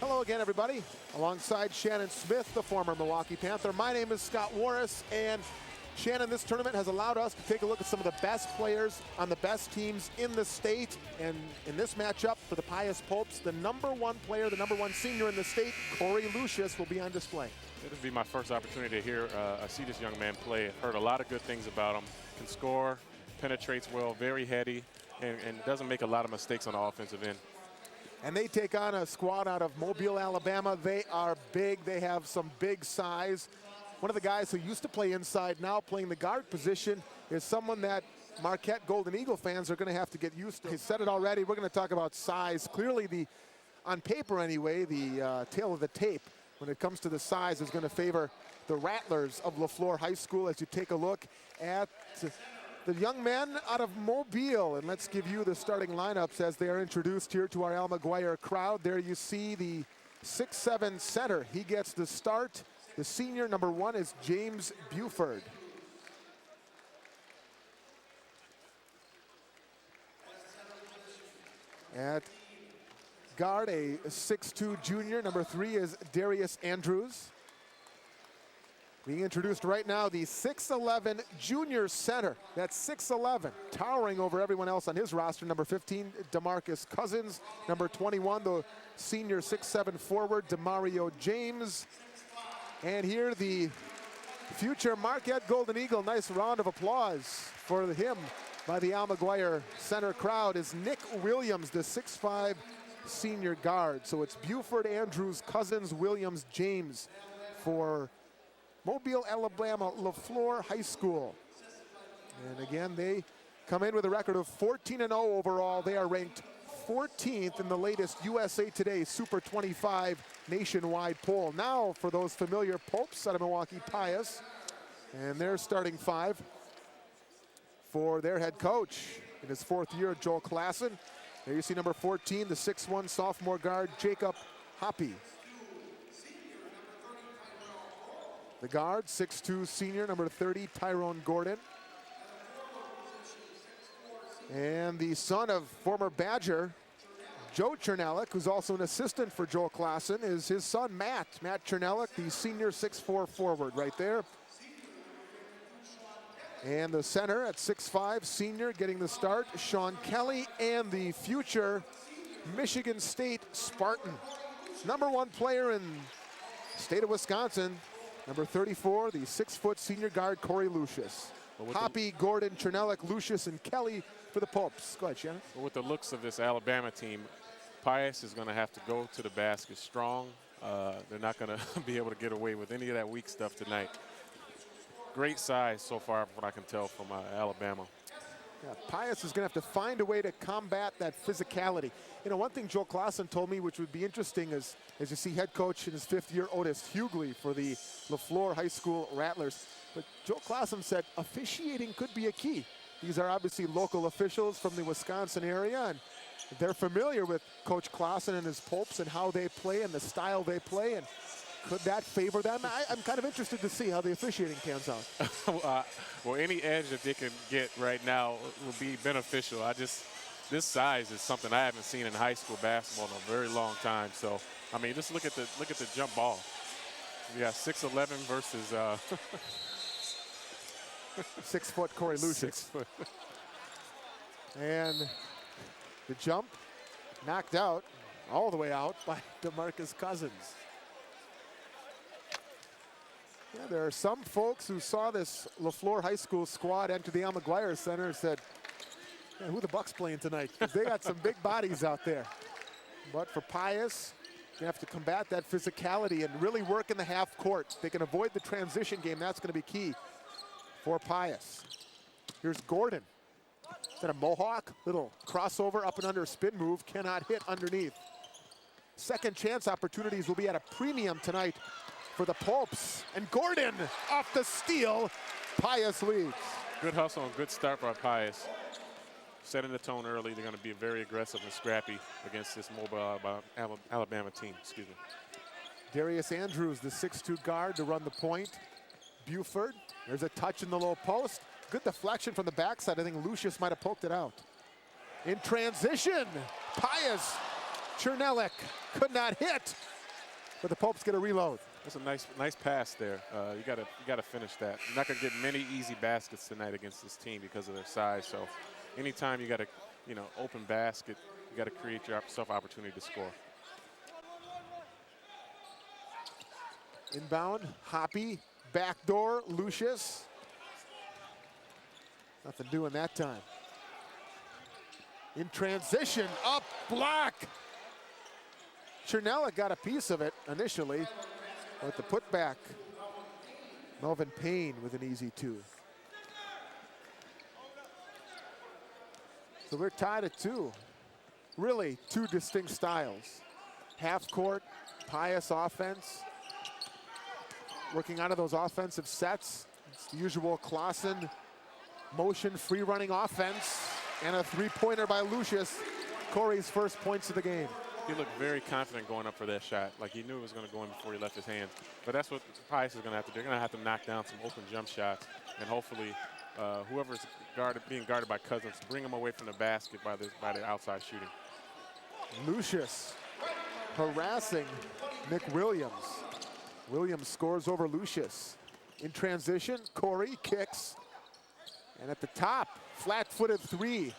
Hello again, everybody. Alongside Shannon Smith, the former Milwaukee Panther, my name is Scott Warris, and Shannon, this tournament has allowed us to take a look at some of the best players on the best teams in the state. And in this matchup for the Pius Popes, the #1 player, the #1 senior in the state, Cory Lucius, will be on display. It'll be my first opportunity to hear, see this young man play. I've heard a lot of good things about him. Can score, penetrates well, very heady, and doesn't make a lot of mistakes on the offensive end. And they take on a squad out of Mobile, Alabama. They are big. They have some big size. One of the guys who used to play inside, now playing the guard position, is someone that Marquette Golden Eagle fans are going to have to get used to. He said it already. We're going to talk about size. Clearly, on paper anyway, the tail of the tape when it comes to the size is going to favor the Rattlers of Laflore High School as you take a look at the young men out of Mobile. And let's give you the starting lineups as they are introduced here to our Al-McGuire crowd. There you see the 6'7" center. He gets the start. The senior, #1, is James Buford. At guard, a 6'2" junior. #3 is Darius Andrews. Being introduced right now, the 6'11" junior center. That's 6'11", towering over everyone else on his roster. #15, Demarcus Cousins. #21, the senior 6'7" forward, Demario James. And here, the future Marquette Golden Eagle. Nice round of applause for him by the Al-McGuire Center crowd is Nick Williams, the 6'5" senior guard. So it's Buford, Andrews, Cousins, Williams, James for Mobile, Alabama, Laflore High School. And again, they come in with a record of 14-0 overall. They are ranked 14th in the latest USA Today Super 25 nationwide poll. Now for those familiar Popes out of Milwaukee Pius, and their starting five for their head coach in his 4th year, Joel Klassen. There you see #14, the 6'1" sophomore guard, Jacob Hoppe. The guard, 6'2" senior, #30, Tyrone Gordon. And the son of former Badger, Joe Chernelek, who's also an assistant for Joel Klassen, is his son, Matt Chernelek, the senior 6'4" forward right there. And the center at 6'5", senior, getting the start, Sean Kelly, and the future Michigan State Spartan. #1 player in the state of Wisconsin, #34, the 6' senior guard, Cory Lucius. Hoppe, Gordon, Chernelek, Lucius, and Kelly for the Popes. Go ahead, Shannon. Well, with the looks of this Alabama team, Pius is going to have to go to the basket strong. They're not going to be able to get away with any of that weak stuff tonight. Great size so far, from what I can tell, from Alabama. Yeah, Pius is going to have to find a way to combat that physicality. You know, one thing Joel Klassen told me, which would be interesting, is as you see head coach in his 5th year, Otis Hughley, for the Laflore High School Rattlers. But Joel Klassen said officiating could be a key. These are obviously local officials from the Wisconsin area, and they're familiar with Coach Klassen and his Popes and how they play and the style they play. And could that favor them? I'm kind of interested to see how the officiating pans out. Well, any edge that they can get right now will be beneficial. This size is something I haven't seen in high school basketball in a very long time. So, I mean, just look at the jump ball. Yeah, 6'11" versus 6' Cory Lucius. And the jump knocked out, all the way out, by Demarcus Cousins. Yeah, there are some folks who saw this Laflore High School squad enter the Al-McGuire Center and said, "Man, who the Bucks playing tonight?" Because they got some big bodies out there. But for Pius, you have to combat that physicality and really work in the half court. They can avoid the transition game. That's going to be key for Pius. Here's Gordon. Is that a mohawk? Little crossover up and under, spin move. Cannot hit underneath. Second chance opportunities will be at a premium tonight for the Popes. And Gordon off the steal. Pius leads. Good hustle and good start by Pius. Setting the tone early. They're going to be very aggressive and scrappy against this Mobile Alabama team. Excuse me. Darius Andrews, the 6'2" guard, to run the point. Buford. There's a touch in the low post. Good deflection from the backside. I think Lucius might have poked it out. In transition, Pius Chernelik could not hit, but the Popes get a reload. That's a nice pass there. You gotta finish that. You're not gonna get many easy baskets tonight against this team because of their size. So, anytime you got a open basket, you got to create yourself opportunity to score. Inbound, Hoppy, backdoor, Lucius. Nothing doing that time. In transition, up, block. Chernelik got a piece of it initially, but the putback. Melvin Payne with an easy 2. So we're tied at 2. Really, 2 distinct styles. Half court, Pius offense. Working out of those offensive sets. It's the usual Clausen motion free running offense. And a 3-pointer by Lucius. Cory's first points of the game. He looked very confident going up for that shot. Like he knew it was going to go in before he left his hands. But that's what Pius is going to have to do. They're going to have to knock down some open jump shots. And hopefully whoever's being guarded by Cousins, bring him away from the basket by the outside shooting. Lucius harassing Nick Williams. Williams scores over Lucius. In transition, Cory kicks. And at the top, flat-footed 3.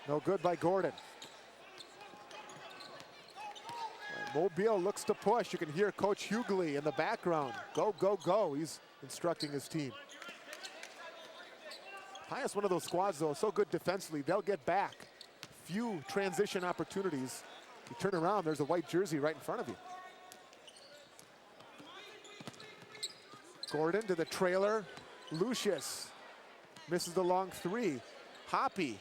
No good by Gordon. Mobile looks to push. You can hear Coach Hughley in the background. Go, go, go. He's instructing his team. Pius, one of those squads, though, so good defensively. They'll get back. Few transition opportunities. You turn around, there's a white jersey right in front of you. Gordon to the trailer. Lucius misses the long 3. Hoppy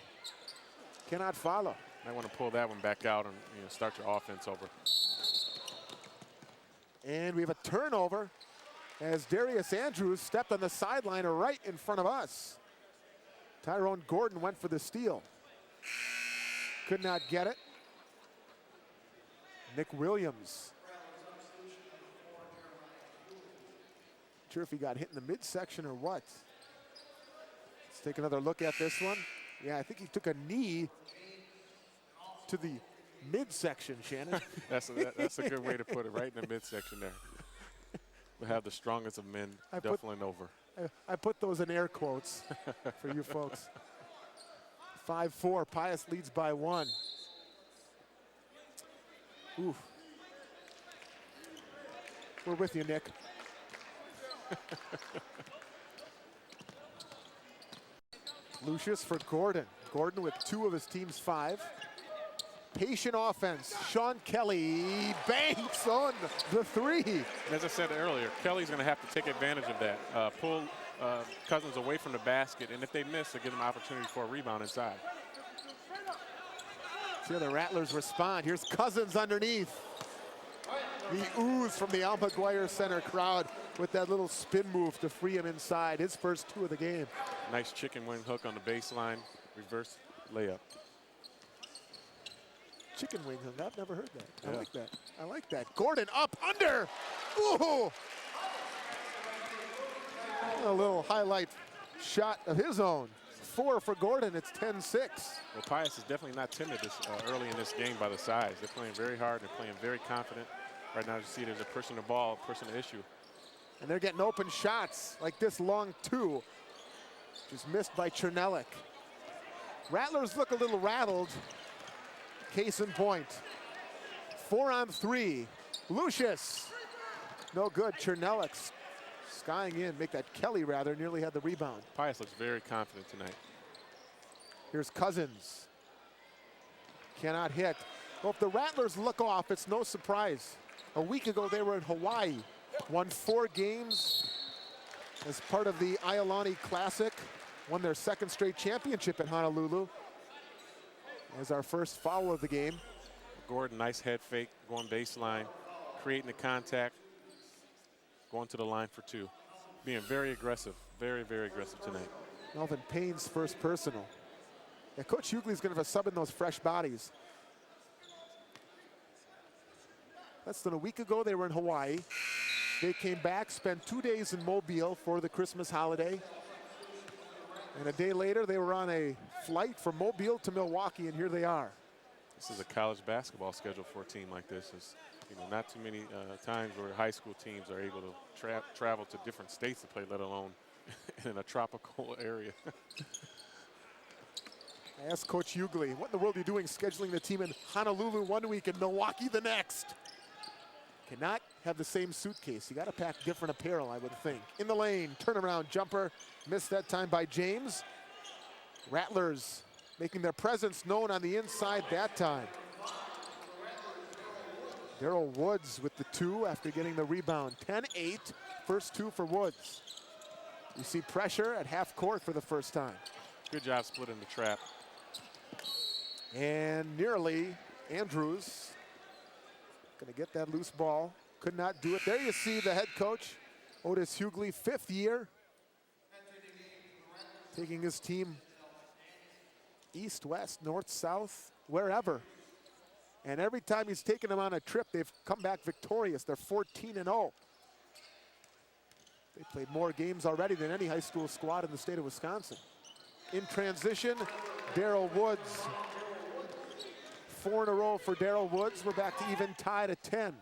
cannot follow. Might want to pull that one back out and start your offense over. And we have a turnover as Darius Andrews stepped on the sideline right in front of us. Tyrone Gordon went for the steal. Could not get it. Nick Williams. Not sure if he got hit in the midsection or what. Let's take another look at this one. Yeah, I think he took a knee to the midsection, Shannon. That's a good way to put it, right in the midsection there. We have the strongest of men duffling over. I put those in air quotes for you folks. 5-4, Pius leads by 1. Ooh. We're with you, Nick. Lucius for Gordon. Gordon with 2 of his team's 5. Patient offense. Sean Kelly banks on the 3. As I said earlier, Kelly's going to have to take advantage of that. Pull Cousins away from the basket, and if they miss, they'll give them an opportunity for a rebound inside. See how the Rattlers respond. Here's Cousins underneath. The ooze from the Al McGuire Center crowd with that little spin move to free him inside. His first 2 of the game. Nice chicken wing hook on the baseline, reverse layup. Chicken wing hook, I've never heard that. Yeah. I like that. I like that. Gordon up, under. Ooh! A little highlight shot of his own. 4 for Gordon, it's 10-6. Well, Pius is definitely not timid early in this game by the size. They're playing very hard, they're playing very confident. Right now you see there's a person to ball, person to issue. And they're getting open shots like this long 2. Just missed by Chernelik. Rattlers look a little rattled. Case in point. 4 on 3. Lucius. No good. Chernelik skying in. Make that Kelly rather. Nearly had the rebound. Pius looks very confident tonight. Here's Cousins. Cannot hit. Well, if the Rattlers look off, it's no surprise. A week ago, they were in Hawaii. Won 4 games as part of the Iolani Classic. Won their 2nd straight championship in Honolulu. As our first foul of the game. Gordon, nice head fake, going baseline, creating the contact, going to the line for 2. Being very aggressive, very, very aggressive tonight. Melvin Payne's first personal. Yeah, Coach Hughley's going to have a sub in those fresh bodies. Less than a week ago, they were in Hawaii. They came back, spent 2 days in Mobile for the Christmas holiday. And a day later, they were on a flight from Mobile to Milwaukee, and here they are. This is a college basketball schedule for a team like this. It's, you know, not too many times where high school teams are able to travel to different states to play, let alone in a tropical area. I asked Coach Hughley, what in the world are you doing scheduling the team in Honolulu one week and Milwaukee the next? Cannot have the same suitcase. You got to pack different apparel, I would think. In the lane, turnaround jumper. Missed that time by James. Rattlers making their presence known on the inside that time. Darrell Woods with the 2 after getting the rebound. 10-8, first 2 for Woods. You see pressure at half court for the first time. Good job splitting the trap. And nearly Andrews gonna get that loose ball. Could not do it. There you see the head coach, Otis Hughley, 5th year. Taking his team east, west, north, south, wherever. And every time he's taken them on a trip, they've come back victorious. They're 14-0. They played more games already than any high school squad in the state of Wisconsin. In transition, Darrell Woods. 4 in a row for Darrell Woods. We're back to even tied at 10.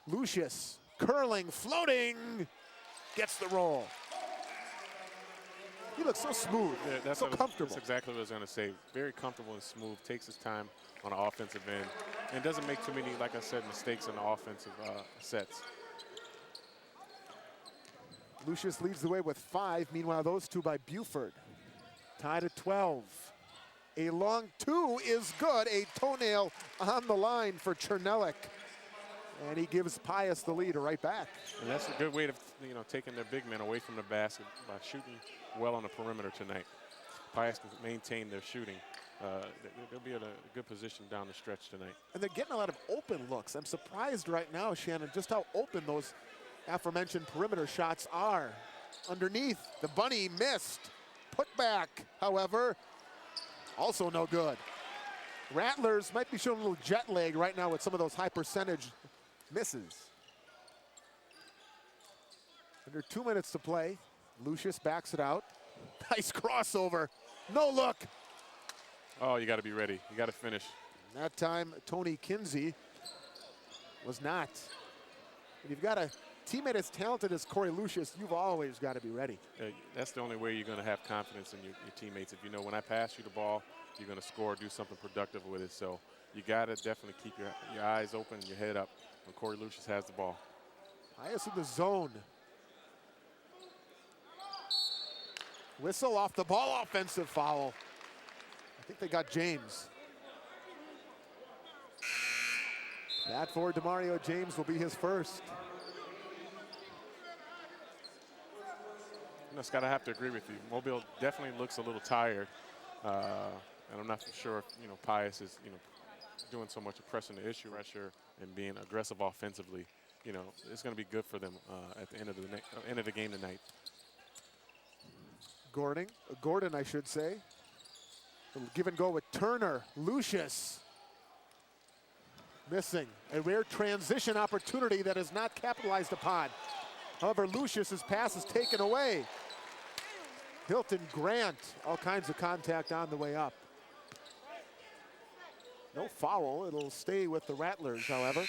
Lucius, curling, floating, gets the roll. He looks so smooth, so comfortable. That's exactly what I was going to say. Very comfortable and smooth, takes his time on the offensive end, and doesn't make too many, like I said, mistakes on the offensive sets. Lucius leads the way with 5. Meanwhile, those 2 by Buford. Tied at 12. A long 2 is good. A toenail on the line for Chernelik. And he gives Pius the lead right back. And that's a good way of, you know, taking their big men away from the basket by shooting well on the perimeter tonight. Pius can maintain their shooting. They'll be in a good position down the stretch tonight. And they're getting a lot of open looks. I'm surprised right now, Shannon, just how open those aforementioned perimeter shots are. Underneath, the bunny missed. Put back, however, also no good. Rattlers might be showing a little jet lag right now with some of those high percentage misses. Under 2 minutes to play. Lucius backs it out. Nice crossover. No look. Oh, you got to be ready. You got to finish. And that time, Tony Kinsey was not. When you've got a teammate as talented as Cory Lucius, you've always got to be ready. That's the only way you're going to have confidence in your teammates. If you know when I pass you the ball, you're going to score, do something productive with it. So you got to definitely keep your eyes open, your head up when Cory Lucius has the ball. Pius in the zone. Whistle off the ball, offensive foul. I think they got James. That for DeMario James will be his first. You know, Scott, I have to agree with you. Mobile definitely looks a little tired. And I'm not sure if, you know, Pius is, you know, doing so much of pressing the issue, pressure, and being aggressive offensively. You know, it's going to be good for them at the end of the game tonight. Gordon, I should say. Give and go with Turner. Lucius missing. A rare transition opportunity that is not capitalized upon. However, Lucius's pass is taken away. Hilton Grant, all kinds of contact on the way up. No foul, it'll stay with the Rattlers, however.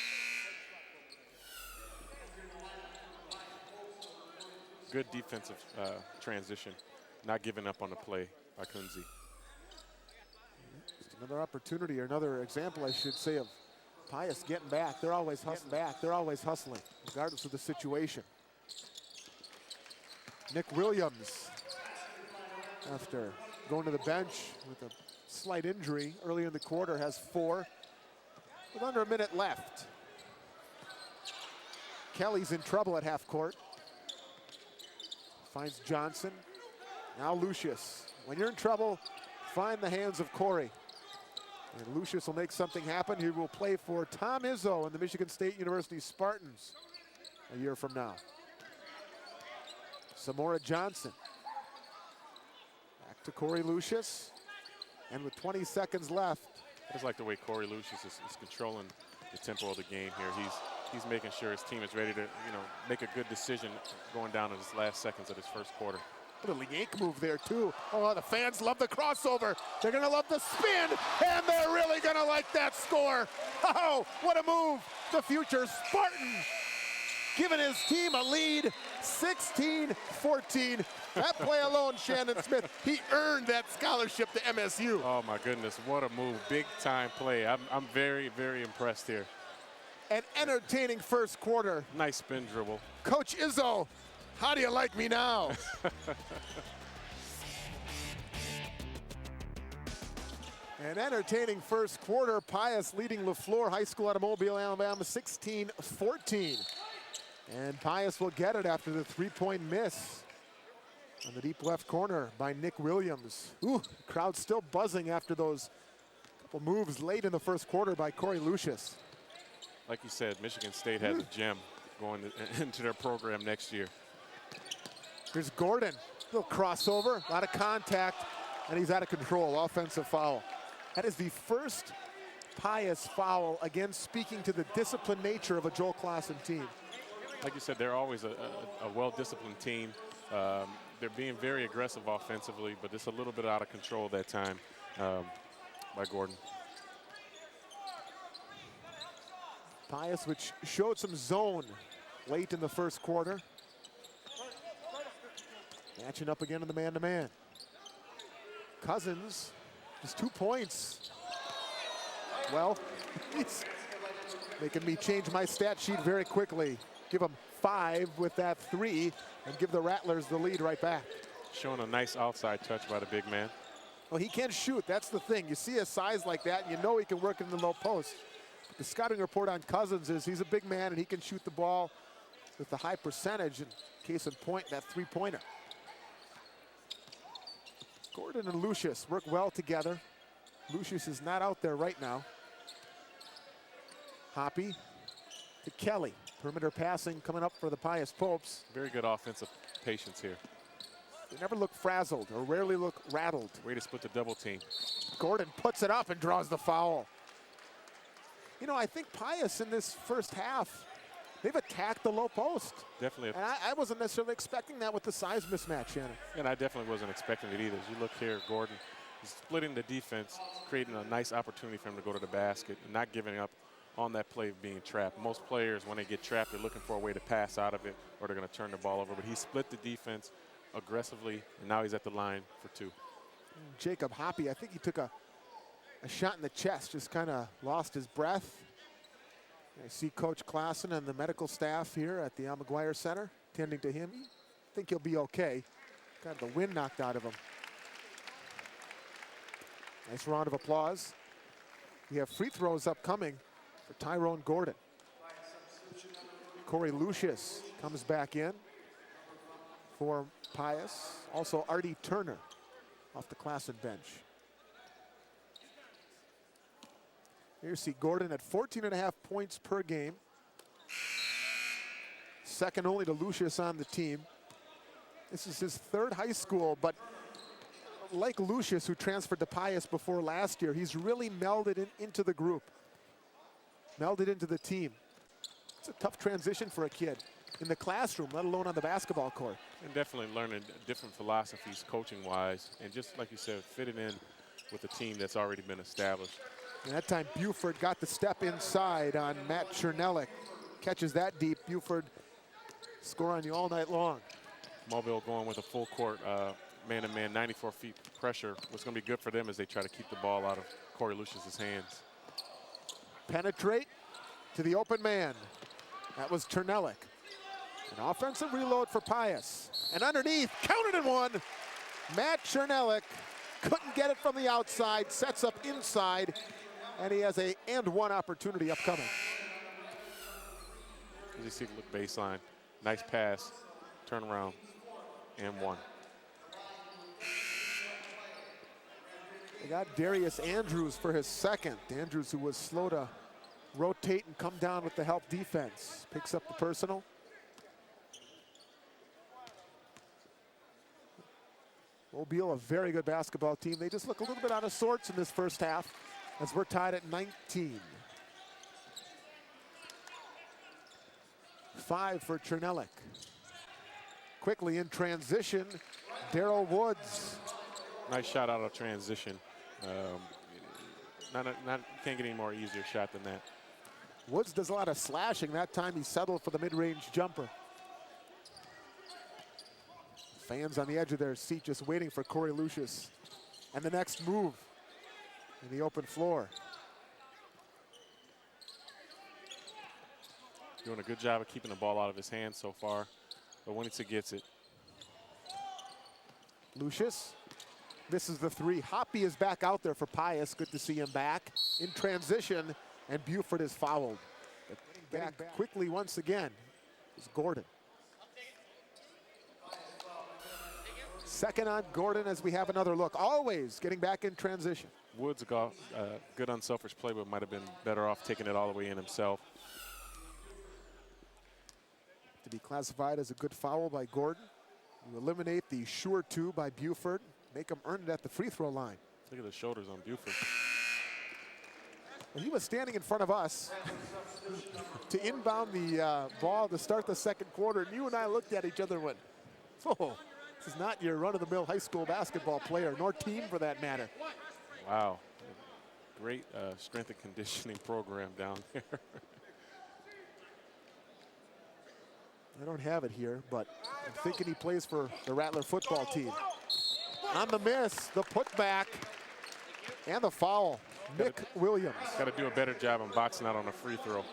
Good defensive transition, not giving up on the play by Kunze. Just another opportunity, or another example, I should say, of Pius getting back. They're always hustling, regardless of the situation. Nick Williams, after going to the bench with a slight injury earlier in the quarter, has 4 with under a minute left. Kelly's in trouble at half court. Finds Johnson. Now Lucius. When you're in trouble, find the hands of Cory. And Lucius will make something happen. He will play for Tom Izzo and the Michigan State University Spartans a year from now. Samora Johnson. Back to Cory Lucius. And with 20 seconds left. I just like the way Cory Lucius is controlling the tempo of the game here. He's making sure his team is ready to, you know, make a good decision going down in his last seconds of his first quarter. A little yank move there too. Oh, the fans love the crossover. They're gonna love the spin, and they're really like that score. Oh, what a move. The future Spartan giving his team a lead, 16-14. That play alone, Shannon Smith, he earned that scholarship to MSU. Oh my goodness, what a move, big time play. I'm very, very impressed here. An entertaining first quarter. Nice spin dribble. Coach Izzo, how do you like me now? An entertaining first quarter. Pius leading Laflore High School out of Mobile, Alabama, 16-14. And Pius will get it after the three-point miss on the deep left corner by Nick Williams. Ooh, crowd still buzzing after those couple moves late in the first quarter by Cory Lucius. Like you said, Michigan State has a gem going into their program next year. Here's Gordon, little crossover, a lot of contact, and he's out of control, offensive foul. That is the first Pius foul, again speaking to the disciplined nature of a Joel Clausen team. Like you said, they're always a well-disciplined team. They're being very aggressive offensively, but it's a little bit out of control that time by Gordon. Pius, which showed some zone late in the first quarter. Matching up again in the man-to-man. Cousins, just 2 points. Well, he's making me change my stat sheet very quickly. Give him 5 with that 3 and give the Rattlers the lead right back. Showing a nice outside touch by the big man. Well, he can shoot, that's the thing. You see a size like that and you know he can work in the low post. But the scouting report on Cousins is he's a big man and he can shoot the ball with the high percentage, and case in point, that three-pointer. Gordon and Lucius work well together. Lucius is not out there right now. Hoppy to Kelly. Perimeter passing coming up for the Pius Popes. Very good offensive patience here. They never look frazzled or rarely look rattled. Way to split the double team. Gordon puts it up and draws the foul. You know, I think Pius in this first half, they've attacked the low post. Definitely. And I wasn't necessarily expecting that with the size mismatch, Shannon. And I definitely wasn't expecting it either. As you look here, Gordon is splitting the defense, creating a nice opportunity for him to go to the basket and not giving up on that play of being trapped. Most players, when they get trapped, they're looking for a way to pass out of it or they're going to turn the ball over. But he split the defense aggressively, and now he's at the line for 2. Jacob Hoppy, I think he took a shot in the chest, just kind of lost his breath. I see Coach Clausen and the medical staff here at the Al McGuire Center tending to him. I think he'll be okay. Got the wind knocked out of him. Nice round of applause. We have free throws upcoming for Tyrone Gordon. Cory Lucius comes back in for Pius. Also Artie Turner off the Clausen bench. Here you see Gordon at 14.5 points per game. Second only to Lucius on the team. This is his 3rd high school, but like Lucius, who transferred to Pius before last year, he's really melded into the group, melded into the team. It's a tough transition for a kid in the classroom, let alone on the basketball court. And definitely learning different philosophies coaching-wise, and just like you said, fitting in with a team that's already been established. And that time Buford got the step inside on Matt Chernelik. Catches that deep. Buford score on you all night long. Mobile going with a full court man-to-man, 94 feet pressure. What's going to be good for them is they try to keep the ball out of Cory Lucius's hands. Penetrate to the open man. That was Chernelik. An offensive reload for Pius. And underneath, counted and one. Matt Chernelik couldn't get it from the outside, sets up inside, and he has a and-one opportunity upcoming. As you see, look baseline. Nice pass, turn around, and 1. They got Darius Andrews for his second. Andrews, who was slow to rotate and come down with the help defense, picks up the personal. Mobile, a very good basketball team. They just look a little bit out of sorts in this first half as we're tied at 19. 5 for Chernelik. Quickly in transition, Darrell Woods. Nice shot out of transition. can't get any more easier shot than that. Woods does a lot of slashing. That time he settled for the mid-range jumper. Fans on the edge of their seat just waiting for Cory Lucius and the next move in the open floor. Doing a good job of keeping the ball out of his hands so far, but once he gets it. Lucius misses the three. Hoppy is back out there for Pius. Good to see him back in transition, and Buford is fouled. But getting back quickly once again is Gordon. Second on Gordon as we have another look. Always getting back in transition. Woods got good unselfish play, but might have been better off taking it all the way in himself. To be classified as a good foul by Gordon. You eliminate the sure two by Buford. Make him earn it at the free throw line. Look at the shoulders on Buford. Well, he was standing in front of us to inbound the ball to start the second quarter, and you and I looked at each other and went, oh, this is not your run-of-the-mill high school basketball player, nor team for that matter. Wow. Great strength and conditioning program down there. I don't have it here, but I'm thinking he plays for the Rattler football team. On the miss, the putback, and the foul. Nick Williams. Got to do a better job on boxing out on a free throw.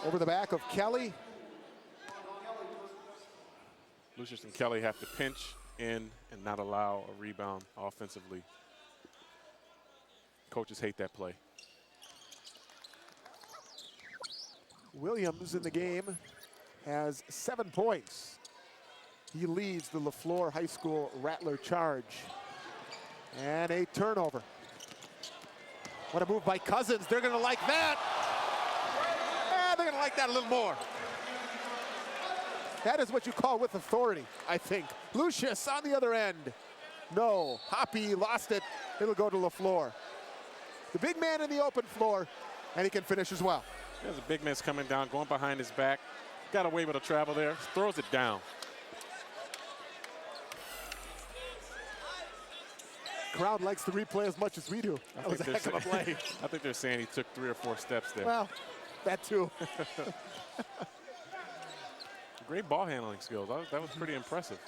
Over the back of Kelly. Lucius and Kelly have to pinch in and not allow a rebound offensively. Coaches hate that play. Williams in the game has 7 points. He leads the Laflore High School Rattler charge. And a turnover. What a move by Cousins. They're going to like that. They're going to like that a little more. That is what you call with authority, I think. Lucius on the other end. No, Hoppy lost it. It'll go to Laflore. The big man in the open floor, and he can finish as well. There's a big man's coming down, going behind his back. Got away with a travel there, throws it down. Crowd likes the replay as much as we do. That was a heck of a play. I think they're saying he took 3 or 4 steps there. Well, that too. Great ball handling skills. That was pretty impressive.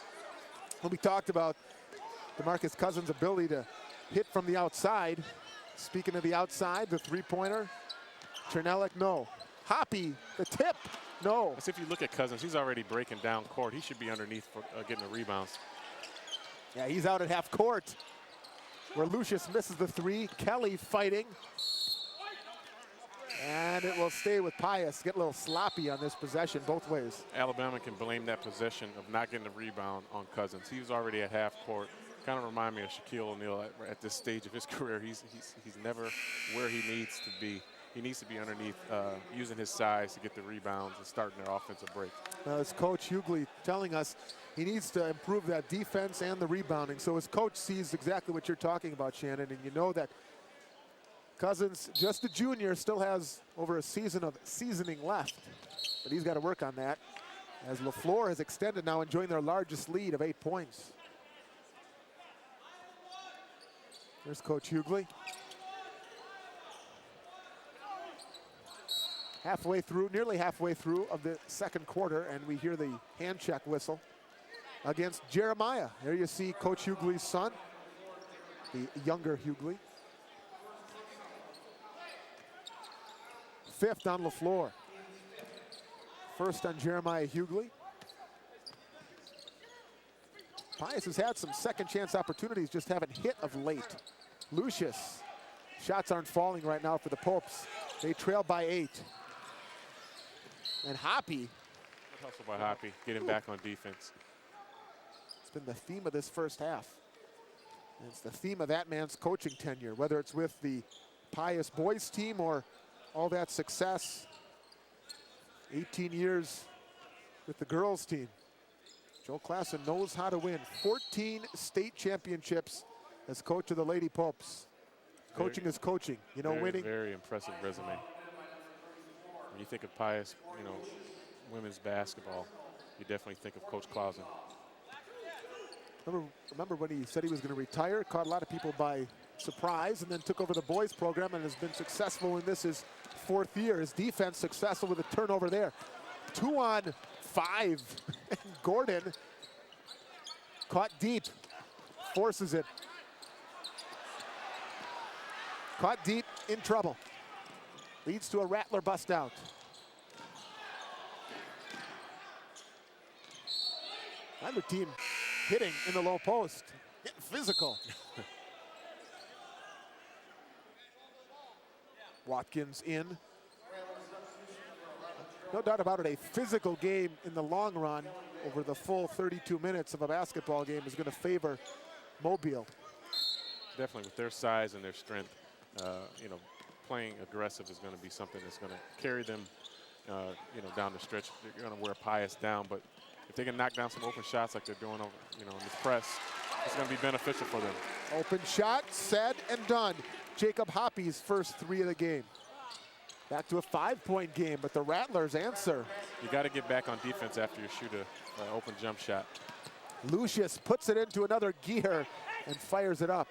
When we talked about Demarcus Cousins' ability to hit from the outside. Speaking of the outside, the three-pointer. Chernelek, no. Hoppy, the tip, no. As if you look at Cousins, he's already breaking down court. He should be underneath for getting the rebounds. Yeah, he's out at half court where Lucius misses the three. Kelly fighting. And it will stay with Pius. Get a little sloppy on this possession both ways. Alabama can blame that possession of not getting the rebound on Cousins. He was already at half court. Kind of remind me of Shaquille O'Neal at this stage of his career. He's never where he needs to be. He needs to be underneath, using his size to get the rebounds and starting their offensive break. As Coach Hughley telling us, he needs to improve that defense and the rebounding. So his coach sees exactly what you're talking about, Shannon, and you know that Cousins, just a junior, still has over a season of seasoning left, but he's got to work on that as Laflore has extended now, enjoying their largest lead of 8 points. There's Coach Hughley. Halfway through, nearly halfway through of the second quarter, and we hear the hand check whistle against Jeremiah. There you see Coach Hughley's son, the younger Hughley. Fifth on Laflore. First on Jeremiah Hughley. Pius has had some second chance opportunities, just haven't hit of late. Lucius, shots aren't falling right now for the Popes. They trail by 8. And Hoppy. Good hustle by Hoppy, getting back on defense. It's been the theme of this first half. And it's the theme of that man's coaching tenure, whether it's with the Pius boys team or all that success. 18 years with the girls team. Joe Klassen knows how to win. 14 state championships as coach of the Lady Popes. Coaching is coaching. You know, winning. Very impressive resume. When you think of Pius, you know, women's basketball, you definitely think of Coach Clausen. Remember when he said he was going to retire? Caught a lot of people by surprise, and then took over the boys program and has been successful in this his 4th year. His defense successful with a turnover there. 2 on 5. Gordon caught deep, forces it. Caught deep, in trouble. Leads to a Rattler bust out. Another team hitting in the low post, getting physical. Watkins in. No doubt about it, a physical game in the long run over the full 32 minutes of a basketball game is going to favor Mobile. Definitely with their size and their strength, you know, playing aggressive is going to be something that's going to carry them, you know, down the stretch. They're going to wear Pius down, but if they can knock down some open shots like they're doing over, you know, in this press, it's going to be beneficial for them. Open shot, said and done. Jacob Hoppy's first 3 of the game. Back to a 5-point game, but the Rattlers answer. You got to get back on defense after you shoot an open jump shot. Lucius puts it into another gear and fires it up.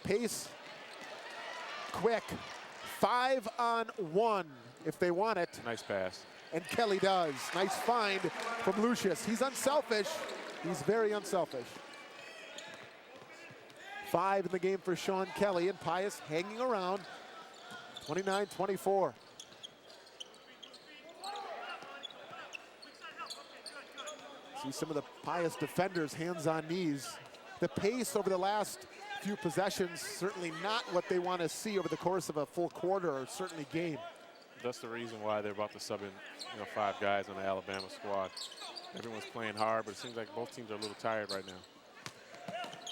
Pace, quick, 5 on 1 if they want it. Nice pass. And Kelly does. Nice find from Lucius. He's unselfish. He's very unselfish. 5 in the game for Sean Kelly, and Pius hanging around. 29-24. See some of the Pius defenders hands on knees. The pace over the last few possessions, certainly not what they want to see over the course of a full quarter or certainly game. That's the reason why they're about to sub in, you know, 5 guys on the Alabama squad. Everyone's playing hard, but it seems like both teams are a little tired right now.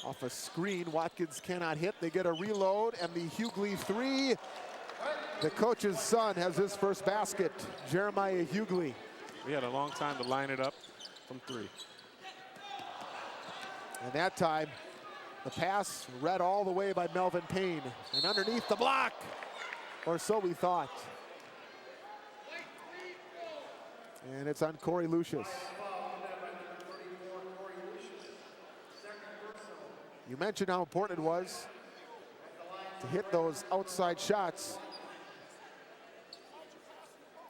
Off a screen, Watkins cannot hit. They get a reload, and the Hughley 3. The coach's son has his first basket, Jeremiah Hughley. We had a long time to line it up from 3. And that time, the pass read all the way by Melvin Payne. And underneath the block, or so we thought. And it's on Cory Lucius. You mentioned how important it was to hit those outside shots.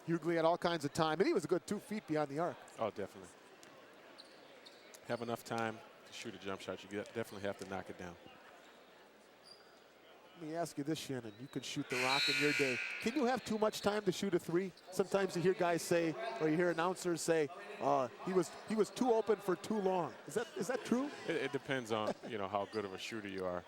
Hughley had all kinds of time, and he was a good 2 feet beyond the arc. Oh, definitely. Have enough time to shoot a jump shot. You definitely have to knock it down. Let me ask you this, Shannon. You could shoot the rock in your day. Can you have too much time to shoot a 3? Sometimes you hear guys say, or you hear announcers say, he was too open for too long. Is that true? It depends on, you know, how good of a shooter you are.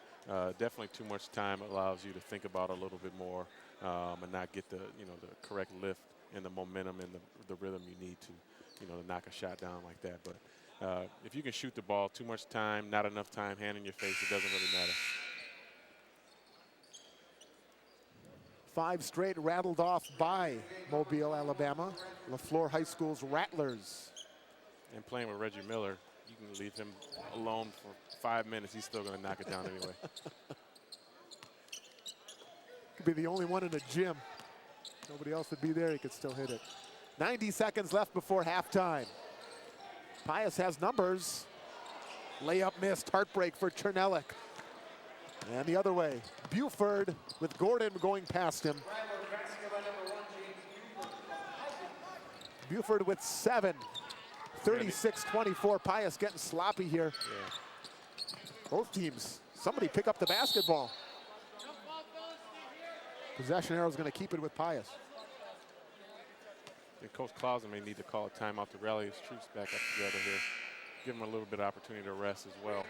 Definitely too much time allows you to think about it a little bit more and not get the, you know, the correct lift and the momentum and the rhythm you need to, you know, to knock a shot down like that. But if you can shoot the ball, too much time, not enough time, hand in your face, it doesn't really matter. 5 straight rattled off by Mobile, Alabama. Laflore High School's Rattlers. And playing with Reggie Miller, you can leave him alone for 5 minutes. He's still going to knock it down anyway. Could be the only one in the gym. Nobody else would be there. He could still hit it. 90 seconds left before halftime. Pius has numbers. Layup missed. Heartbreak for Chernelik. And the other way, Buford with Gordon going past him. Buford with 7. 36-24. Pius getting sloppy here. Yeah. Both teams. Somebody pick up the basketball. Possession arrow is going to keep it with Pius. And Coach Clausen may need to call a timeout to rally his troops back up together here. Give him a little bit of opportunity to rest as well.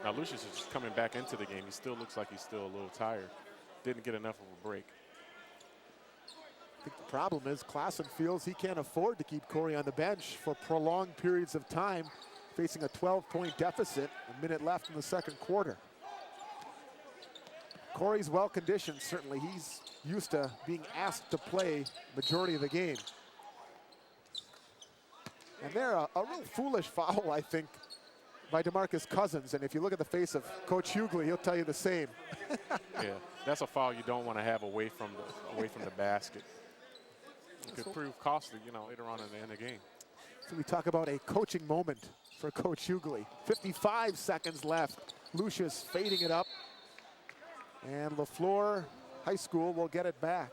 Now Lucius is just coming back into the game. He still looks like he's still a little tired. Didn't get enough of a break. I think the problem is Clausen feels he can't afford to keep Cory on the bench for prolonged periods of time, facing a 12-point deficit, a minute left in the second quarter. Cory's well-conditioned, certainly. He's used to being asked to play majority of the game. And they're a real foolish foul, I think, by Demarcus Cousins. And if you look at the face of Coach Hughley, he'll tell you the same. Yeah, that's a foul you don't want to have away from the basket. It could prove costly, you know, later on in the game. So we talk about a coaching moment for Coach Hughley. 55 seconds left. Lucius fading it up. And Laflore High School will get it back.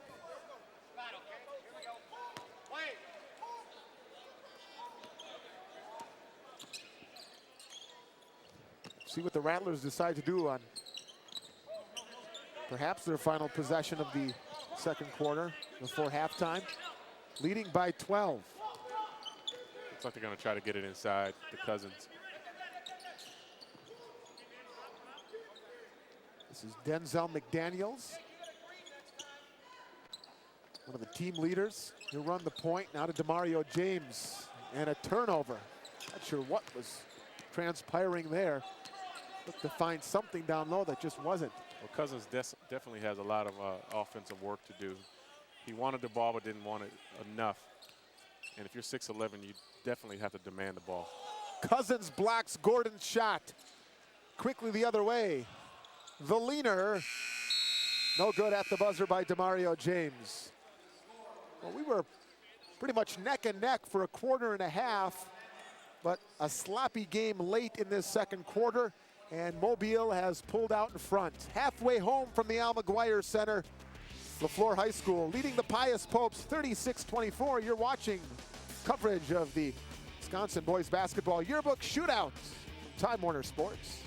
See what the Rattlers decide to do on perhaps their final possession of the second quarter before halftime. Leading by 12. Looks like they're going to try to get it inside the Cousins. This is Denzel McDaniels, one of the team leaders. He'll run the point now to Demario James, and a turnover. Not sure what was transpiring there. Looked to find something down low that just wasn't. Well, Cousins definitely has a lot of offensive work to do. He wanted the ball but didn't want it enough. And if you're 6'11", you definitely have to demand the ball. Cousins blocks Gordon's shot. Quickly the other way. The leaner. No good at the buzzer by Demario James. Well, we were pretty much neck and neck for a quarter and a half, but a sloppy game late in this second quarter, and Mobile has pulled out in front. Halfway home from the Al McGuire Center, Laflore High School leading the Pius Popes 36-24. You're watching coverage of the Wisconsin Boys Basketball Yearbook Shootout from Time Warner Sports.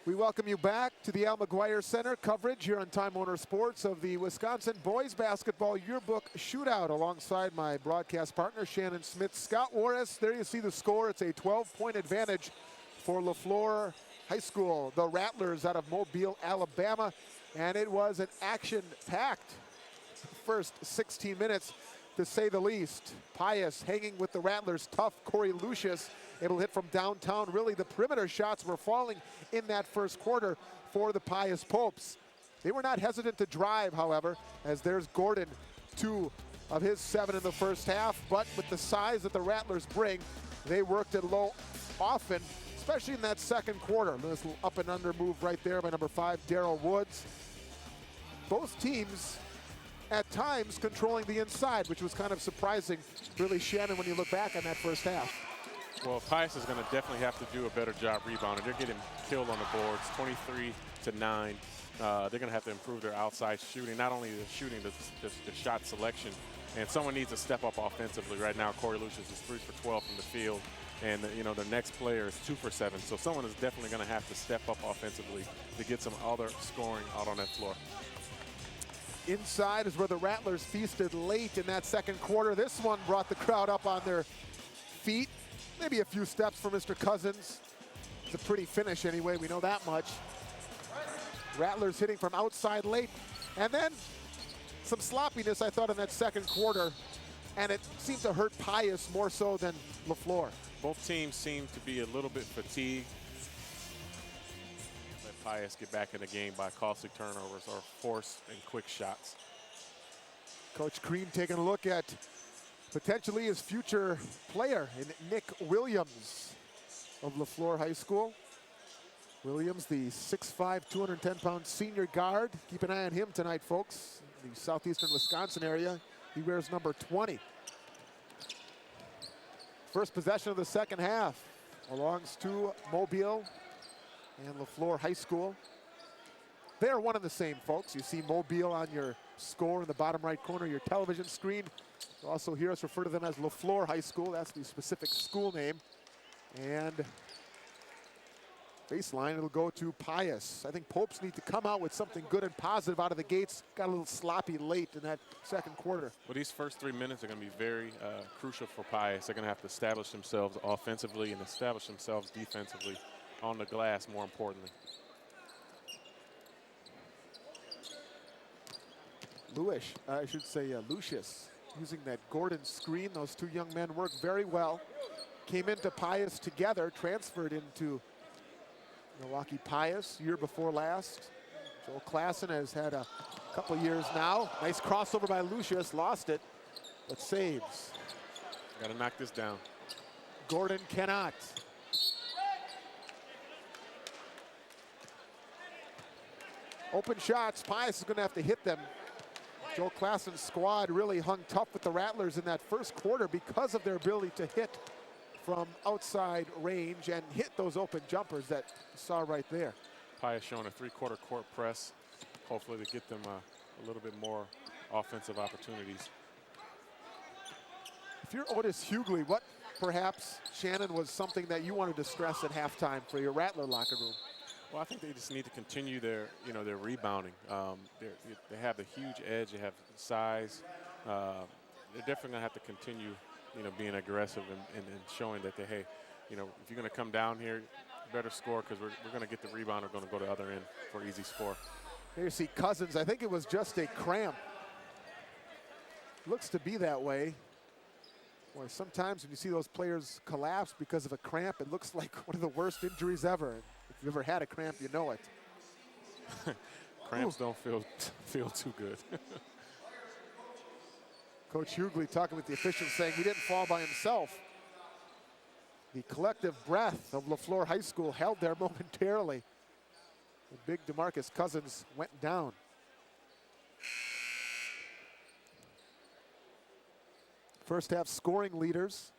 We welcome you back to the Al McGuire Center coverage here on Time Warner Sports of the Wisconsin Boys Basketball Yearbook Shootout alongside my broadcast partner, Shannon Smith. Scott Warris, there you see the score. It's a 12-point advantage for Laflore High School, the Rattlers out of Mobile, Alabama. And it was an action-packed first 16 minutes, to say the least. Pius hanging with the Rattlers, tough Cory Lucius. It'll hit from downtown. Really, the perimeter shots were falling in that first quarter for the Pius Popes. They were not hesitant to drive, however, as there's Gordon, 2 of his 7 in the first half. But with the size that the Rattlers bring, they worked it low often, especially in that second quarter. This little up and under move right there by number 5, Darrell Woods. Both teams at times controlling the inside, which was kind of surprising, really, Shannon, when you look back on that first half. Well, Pius is going to definitely have to do a better job rebounding. They're getting killed on the boards, 23-9. They're going to have to improve their outside shooting, not only the shooting, the shot selection. And someone needs to step up offensively right now. Cory Lucius is 3 for 12 from the field. And, you know, the next player is 2 for 7. So someone is definitely going to have to step up offensively to get some other scoring out on that floor. Inside is where the Rattlers feasted late in that second quarter. This one brought the crowd up on their feet. Maybe a few steps for Mr. Cousins. It's a pretty finish anyway, we know that much. Rattlers hitting from outside late. And then some sloppiness, I thought, in that second quarter. And it seemed to hurt Pius more so than Laflore. Both teams seem to be a little bit fatigued. Let Pius get back in the game by costly turnovers or forced and quick shots. Coach Crean taking a look at potentially his future player in Nick Williams of Laflore High School. Williams, the 6'5", 210-pound senior guard. Keep an eye on him tonight, folks. The southeastern Wisconsin area. He wears number 20. First possession of the second half belongs to Mobile and Laflore High School. They are one and the same, folks. You see Mobile on your score in the bottom right corner of your television screen. You'll also hear us refer to them as Laflore High School. That's the specific school name. And baseline, it'll go to Pius. I think Popes need to come out with something good and positive out of the gates. Got a little sloppy late in that second quarter. Well, these first 3 minutes are going to be very crucial for Pius. They're going to have to establish themselves offensively and establish themselves defensively on the glass, more importantly. Lucius using that Gordon screen. Those two young men worked very well. Came into Pius together, transferred into Milwaukee Pius year before last. Joel Klassen has had a couple years now. Nice crossover by Lucius, lost it, but saves. Got to knock this down. Gordon cannot. Open shots, Pius is going to have to hit them. Joe Klassen's squad really hung tough with the Rattlers in that first quarter because of their ability to hit from outside range and hit those open jumpers that you saw right there. Pius showing a three-quarter court press, hopefully to get them a little bit more offensive opportunities. If you're Otis Hughley, what perhaps, Shannon, was something that you wanted to stress at halftime for your Rattler locker room? Well, I think they just need to continue their, their rebounding. They have the huge edge. They have size. They're definitely going to have to continue, being aggressive and showing that hey, if you're going to come down here, better score because we're going to get the rebound. We're going to go to the other end for easy score. Here you see Cousins. I think it was just a cramp. Looks to be that way. Boy, sometimes when you see those players collapse because of a cramp, it looks like one of the worst injuries ever. If you've ever had a cramp, you know it. Cramps don't feel too good. Coach Hughley talking with the officials saying he didn't fall by himself. The collective breath of Laflore High School held there momentarily. The big Demarcus Cousins went down. First half scoring leaders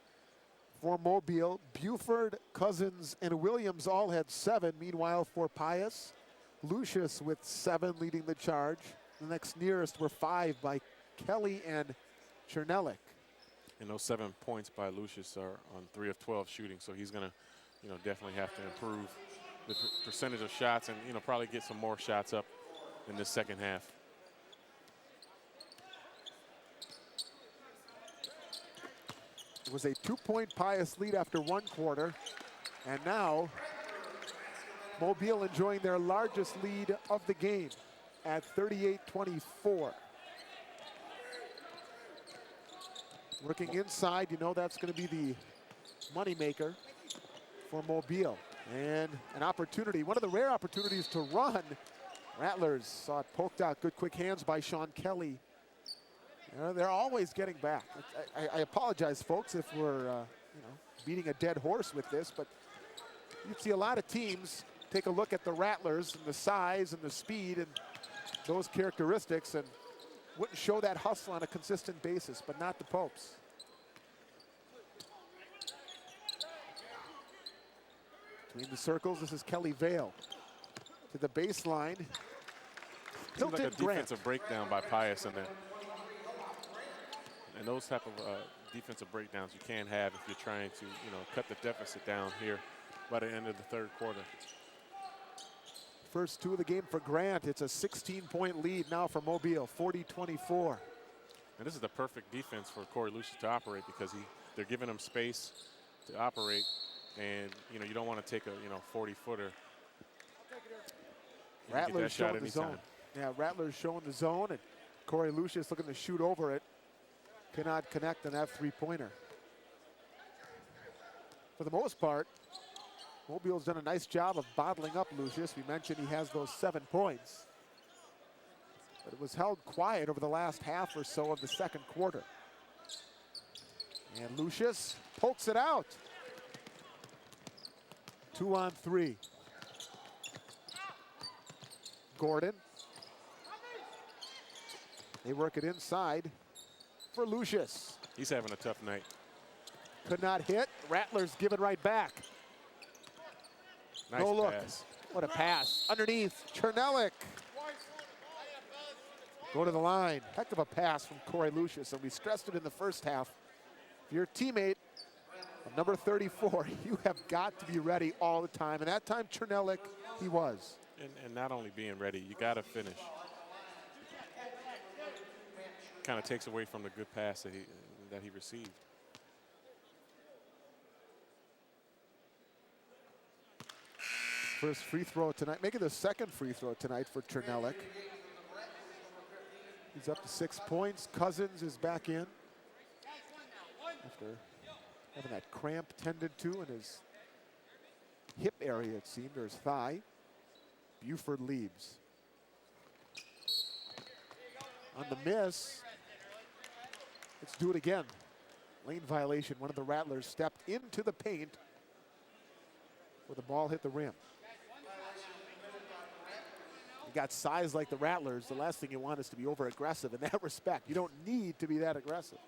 for Mobile. Buford, Cousins, and Williams all had 7. Meanwhile, for Pius, Lucius with 7 leading the charge. The next nearest were 5 by Kelly and Chernelik. And those 7 points by Lucius are on 3 of 12 shooting, so he's going to, definitely have to improve the percentage of shots and, probably get some more shots up in this second half. It was a 2-point Pius lead after 1 quarter, and now Mobile enjoying their largest lead of the game at 38-24. Working inside, that's going to be the moneymaker for Mobile. And an opportunity, one of the rare opportunities to run. Rattlers saw it poked out. Good quick hands by Sean Kelly. They're always getting back. I apologize, folks, if we're beating a dead horse with this, but you see a lot of teams take a look at the Rattlers and the size and the speed and those characteristics and wouldn't show that hustle on a consistent basis, but not the Popes. Between the circles, this is Kelly Vale to the baseline. Seems like a defensive breakdown by Pius in there. And those type of defensive breakdowns you can't have if you're trying to, cut the deficit down here by the end of the third quarter. First 2 of the game for Grant. It's a 16-point lead now for Mobile, 40-24. And this is the perfect defense for Cory Lucius to operate because they're giving him space to operate. And, you don't want to take a, 40-footer. Rattlers showing the zone. Yeah, Rattlers showing the zone, and Cory Lucius looking to shoot over it. Cannot connect on that 3-pointer. For the most part, Mobile's done a nice job of bottling up Lucius. We mentioned he has those 7 points. But it was held quiet over the last half or so of the second quarter. And Lucius pokes it out. 2 on 3. Gordon. They work it inside for Lucius. He's having a tough night. Could not hit. Rattlers give it right back. Nice no look. Pass. What a pass. Underneath, Chernelik. Go to the line. Heck of a pass from Cory Lucius, and we stressed it in the first half. If you're a teammate of number 34, you have got to be ready all the time. And that time, Chernelik, he was. And not only being ready, you got to finish. Kind of takes away from the good pass that he received. First free throw tonight, making the second free throw tonight for Chernelik. He's up to 6 points. Cousins is back in after having that cramp tended to in his hip area, it seemed, or his thigh. Buford leaves. On the miss, let's do it again. Lane violation. One of the Rattlers stepped into the paint where the ball hit the rim. got size like the Rattlers, the last thing you want is to be over aggressive in that respect. You don't need to be that aggressive.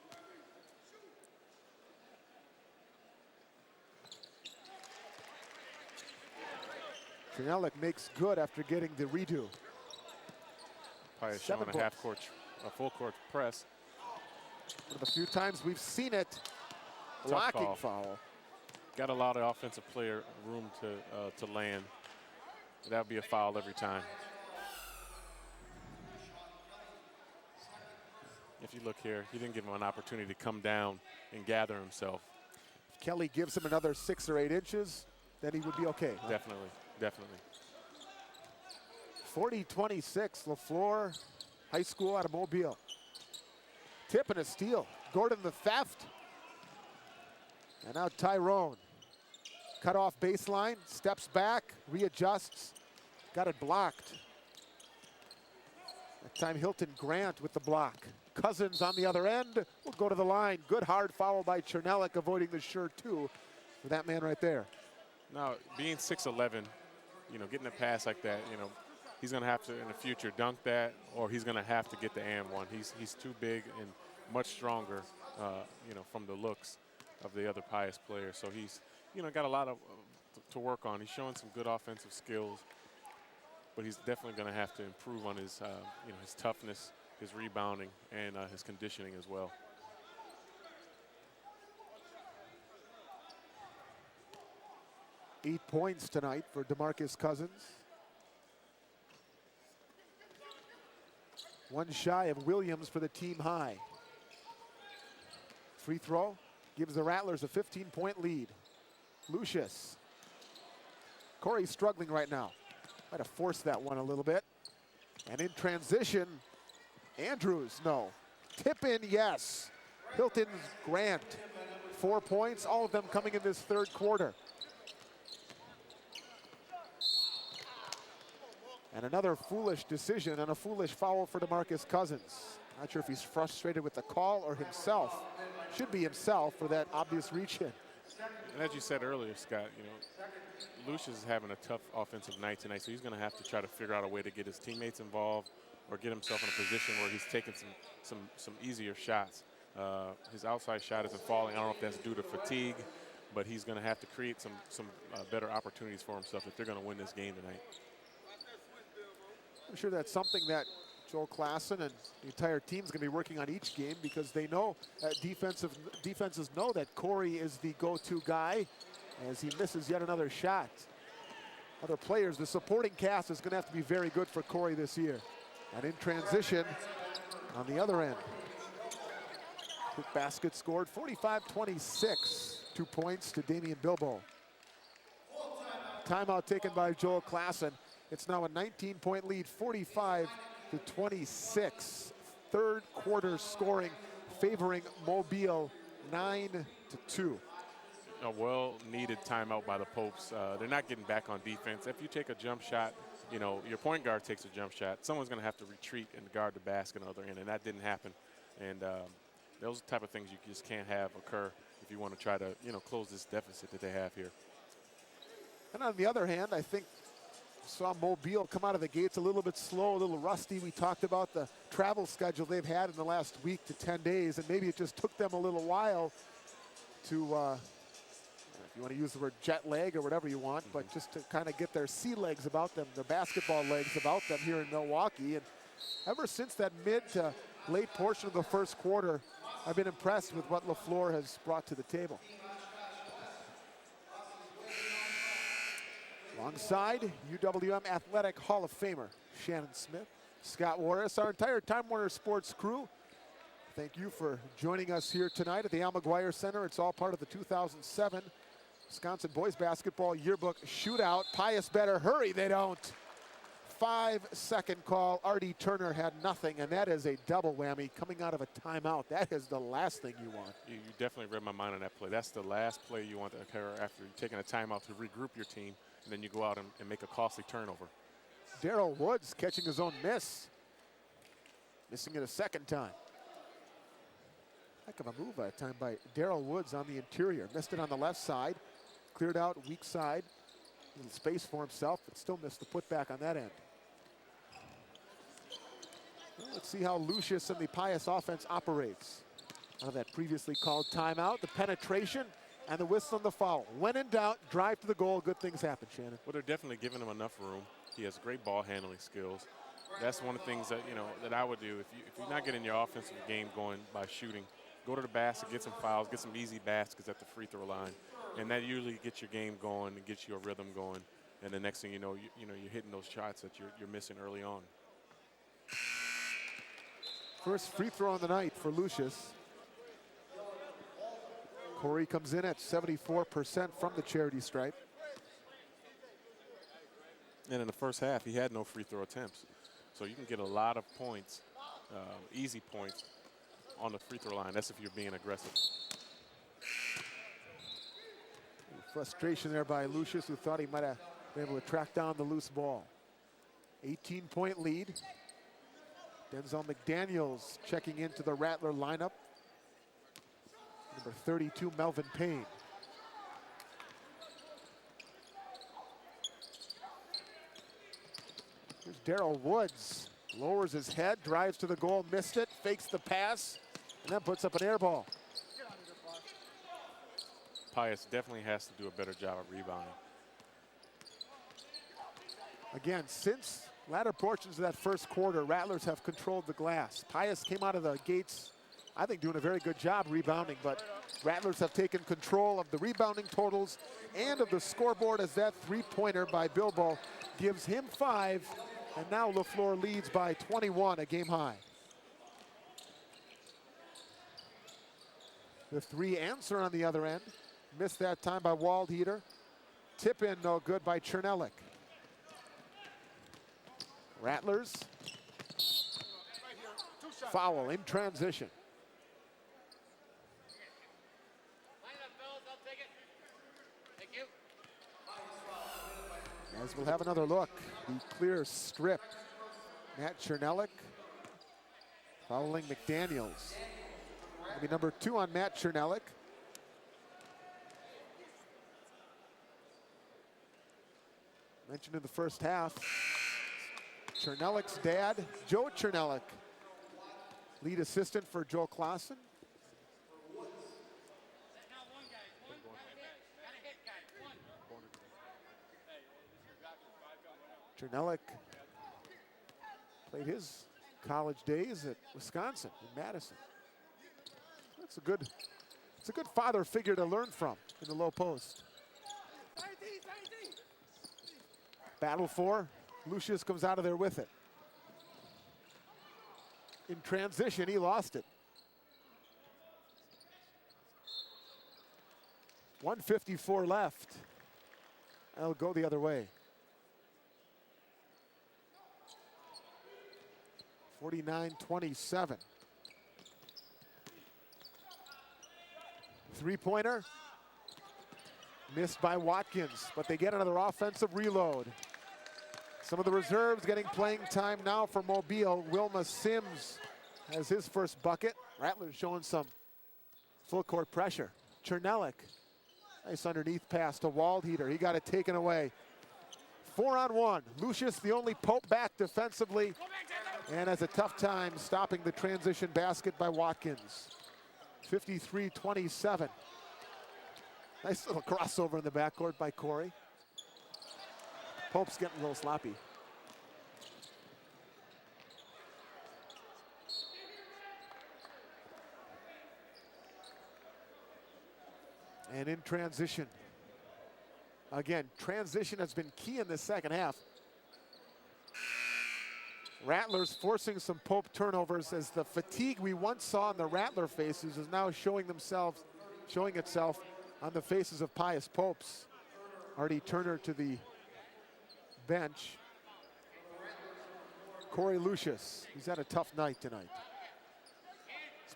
Chernelik makes good after getting the redo. Pius showing a full court press. One of the few times we've seen it. Blocking foul. Got a lot of offensive player room to land. That would be a foul every time. If you look here, he didn't give him an opportunity to come down and gather himself. If Kelly gives him another 6 or 8 inches, then he would be okay. Huh? Definitely, definitely. 40-26, Laflore High School out of Mobile. Tip and a steal. Gordon the theft. And now Tyrone. Cut off baseline, steps back, readjusts. Got it blocked. That time Hilton Grant with the block. Cousins on the other end will go to the line. Good hard foul by Chernelik, avoiding the sure two for that man right there. Now, being 6'11", you know, getting a pass like that, you know, he's going to have to, in the future, dunk that, or he's going to have to get the and one. He's too big and much stronger, you know, from the looks of the other Pius players. So he's, you know, got a lot of to work on. He's showing some good offensive skills, but he's definitely going to have to improve on his, you know, his toughness, his rebounding, and his conditioning as well. Eight points tonight for Demarcus Cousins. One shy of Williams for the team high. Free throw gives the Rattlers a 15-point lead. Lucius. Cory struggling right now. Might have forced that one a little bit. And in transition, Andrews, no. Tip in, yes. Hilton Grant, 4 points, all of them coming in this third quarter. And another foolish decision and a foolish foul for Demarcus Cousins. Not sure if he's frustrated with the call or himself. Should be himself for that obvious reach in. And as you said earlier, Scott, you know, Lucius is having a tough offensive night tonight, so he's going to have to try to figure out a way to get his teammates involved or get himself in a position where he's taking some easier shots. His outside shot isn't falling. I don't know if that's due to fatigue, but he's going to have to create some better opportunities for himself if they're going to win this game tonight. I'm sure that's something that Joel Klassen and the entire team is going to be working on each game, because they know defenses know that Cory is the go-to guy as he misses yet another shot. Other players, the supporting cast is going to have to be very good for Cory this year. And in transition on the other end. Quick basket scored, 45-26. 2 points to Damian Bilbo. Timeout taken by Joel Klassen. It's now a 19-point lead, 45-26. Third quarter scoring favoring Mobile, 9-2. A well-needed timeout by the Popes. They're not getting back on defense. If you take a jump shot, you know, your point guard takes a jump shot, someone's going to have to retreat and guard the basket on the other end, and that didn't happen. And those type of things you just can't have occur if you want to try to, you know, close this deficit that they have here. And on the other hand, I think saw Mobile come out of the gates a little bit slow, a little rusty. We talked about the travel schedule they've had in the last week to 10 days, and maybe it just took them a little while to, if you want to use the word jet lag or whatever you want, but just to kind of get their sea legs about them, their basketball legs about them here in Milwaukee. And ever since that mid to late portion of the first quarter, I've been impressed with what Laflore has brought to the table. Alongside UWM Athletic Hall of Famer Shannon Smith, Scott Warris, our entire Time Warner Sports crew. Thank you for joining us here tonight at the Al McGuire Center. It's all part of the 2007 Wisconsin Boys Basketball Yearbook Shootout. Pius better hurry, they don't. 5-second call. Artie Turner had nothing, and that is a double whammy coming out of a timeout. That is the last thing you want. You definitely read my mind on that play. That's the last play you want to occur after taking a timeout to regroup your team, and then you go out and make a costly turnover. Darrell Woods catching his own miss. Missing it a second time. Heck of a move that time by Darrell Woods on the interior. Missed it on the left side. Cleared out weak side. Little space for himself, but still missed the putback on that end. Well, let's see how Lucius and the Pius offense operates. Out of that previously called timeout, the penetration and the whistle on the foul. When in doubt, drive to the goal. Good things happen, Shannon. Well, they're definitely giving him enough room. He has great ball handling skills. That's one of the things that, that I would do. If you're not getting your offensive game going by shooting, go to the basket, get some fouls, get some easy baskets at the free throw line. And that usually gets your game going and gets you a rhythm going. And the next thing you know, you're hitting those shots that you're missing early on. First free throw on the night for Lucius. Cory comes in at 74% from the charity stripe. And in the first half, he had no free throw attempts. So you can get a lot of points, easy points, on the free throw line. That's if you're being aggressive. Frustration there by Lucius, who thought he might have been able to track down the loose ball. 18-point lead. Denzel McDaniels checking into the Rattler lineup. Number 32, Melvin Payne. Here's Darrell Woods. Lowers his head, drives to the goal, missed it, fakes the pass, and then puts up an air ball. Pius definitely has to do a better job of rebounding. Again, since latter portions of that first quarter, Rattlers have controlled the glass. Pius came out of the gates, I think, doing a very good job rebounding, but Rattlers have taken control of the rebounding totals and of the scoreboard, as that three-pointer by Bilbo gives him 5, and now Laflore leads by 21, a game high. The three answer on the other end. Missed that time by Waldheater. Tip in, no good by Chernelik. Rattlers. Foul in transition. As we'll have another look, the clear strip. Matt Chernelik fouling McDaniels. That'll be number 2 on Matt Chernelik. Mentioned in the first half, Chernelik's dad, Joe Chernelik, lead assistant for Joe Clausen. Chernelik played his college days at Wisconsin in Madison. It's a good father figure to learn from in the low post. Battle for. Lucius comes out of there with it. In transition, he lost it. 1:54 left. That'll go the other way. 49-27. Three-pointer. Missed by Watkins, but they get another offensive reload. Some of the reserves getting playing time now for Mobile. Wilma Sims has his first bucket. Rattlers showing some full court pressure. Chernelik, nice underneath pass to Waldheater. He got it taken away. 4-on-1. Lucius, the only Pope back defensively, and has a tough time stopping the transition basket by Watkins. 53-27. Nice little crossover in the backcourt by Cory. Pope's getting a little sloppy. And in transition. Again, transition has been key in the second half. Rattlers forcing some Pope turnovers, as the fatigue we once saw in the Rattler faces is now showing itself on the faces of Pius Popes. Artie Turner to the bench. Cory Lucius, he's had a tough night tonight. He's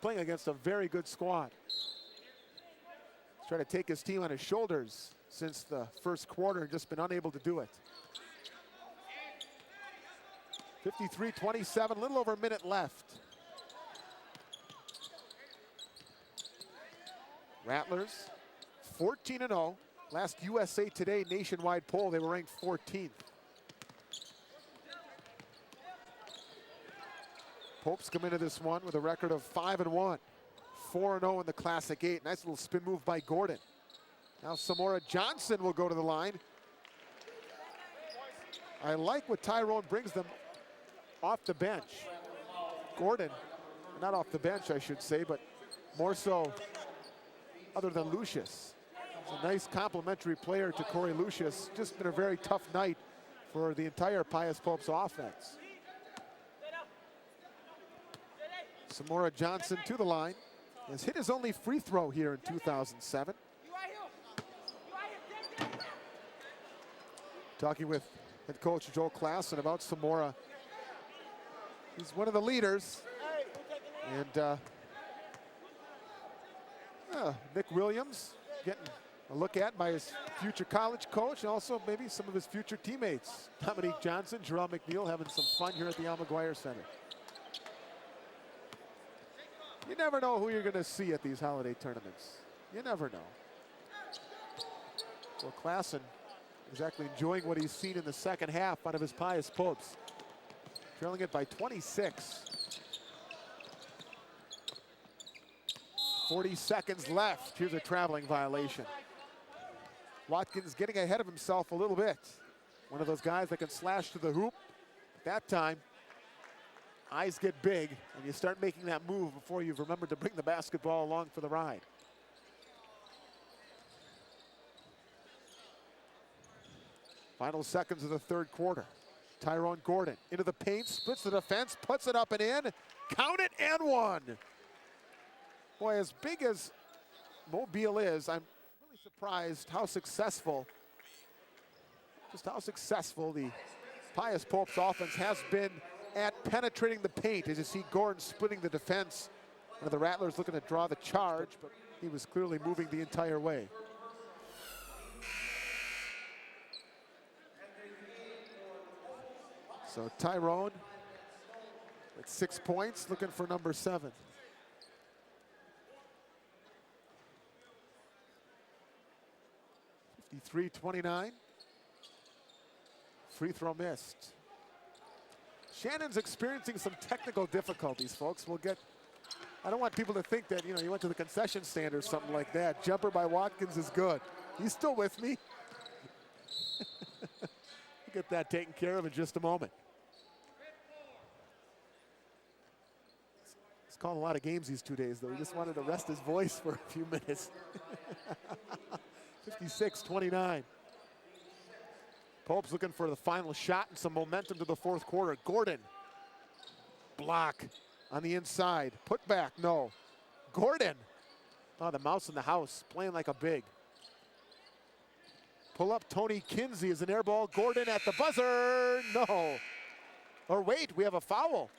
playing against a very good squad. He's trying to take his team on his shoulders since the first quarter and just been unable to do it. 53-27, a little over a minute left. Rattlers, 14-0. Last USA Today nationwide poll, they were ranked 14th. Popes come into this one with a record of 5-1. 4-0 in the Classic 8. Nice little spin move by Gordon. Now Samora Johnson will go to the line. I like what Tyrone brings them off the bench. Gordon, not off the bench I should say, but more so other than Lucius. He's a nice complementary player to Cory Lucius. Just been a very tough night for the entire Pius Popes offense. Samora Johnson to the line. Has hit his only free throw here in 2007. Talking with head coach Joel Klassen about Samora. He's one of the leaders. And Nick Williams getting a look at by his future college coach and also maybe some of his future teammates. Dominique Johnson, Jerome McNeil having some fun here at the l.Maguire Center. You never know who you're going to see at these holiday tournaments. You never know. Well, Klassen exactly enjoying what he's seen in the second half out of his Pius Popes. Trailing it by 26. 40 seconds left. Here's a traveling violation. Watkins getting ahead of himself a little bit. One of those guys that can slash to the hoop. At that time, eyes get big and you start making that move before you've remembered to bring the basketball along for the ride. Final seconds of the third quarter. Tyrone Gordon into the paint, splits the defense, puts it up and in. Count it and one. Boy, as big as Mobile is, I'm really surprised how successful, the Pius Popes offense has been at penetrating the paint. As you see Gordon splitting the defense. One of the Rattlers looking to draw the charge, but he was clearly moving the entire way. So Tyrone at 6 points, looking for number 7. .53-29. Free throw missed. Shannon's experiencing some technical difficulties, folks. I don't want people to think that, you went to the concession stand or something like that. Jumper by Watkins is good. He's still with me. We'll get that taken care of in just a moment. He's calling a lot of games these 2 days, though. He just wanted to rest his voice for a few minutes. 56-29. Popes looking for the final shot and some momentum to the fourth quarter. Gordon, block on the inside. Put back, no. Gordon, oh, the mouse in the house, playing like a big. Pull up Tony Kinsey is an air ball. Gordon at the buzzer, no. Or wait, we have a foul.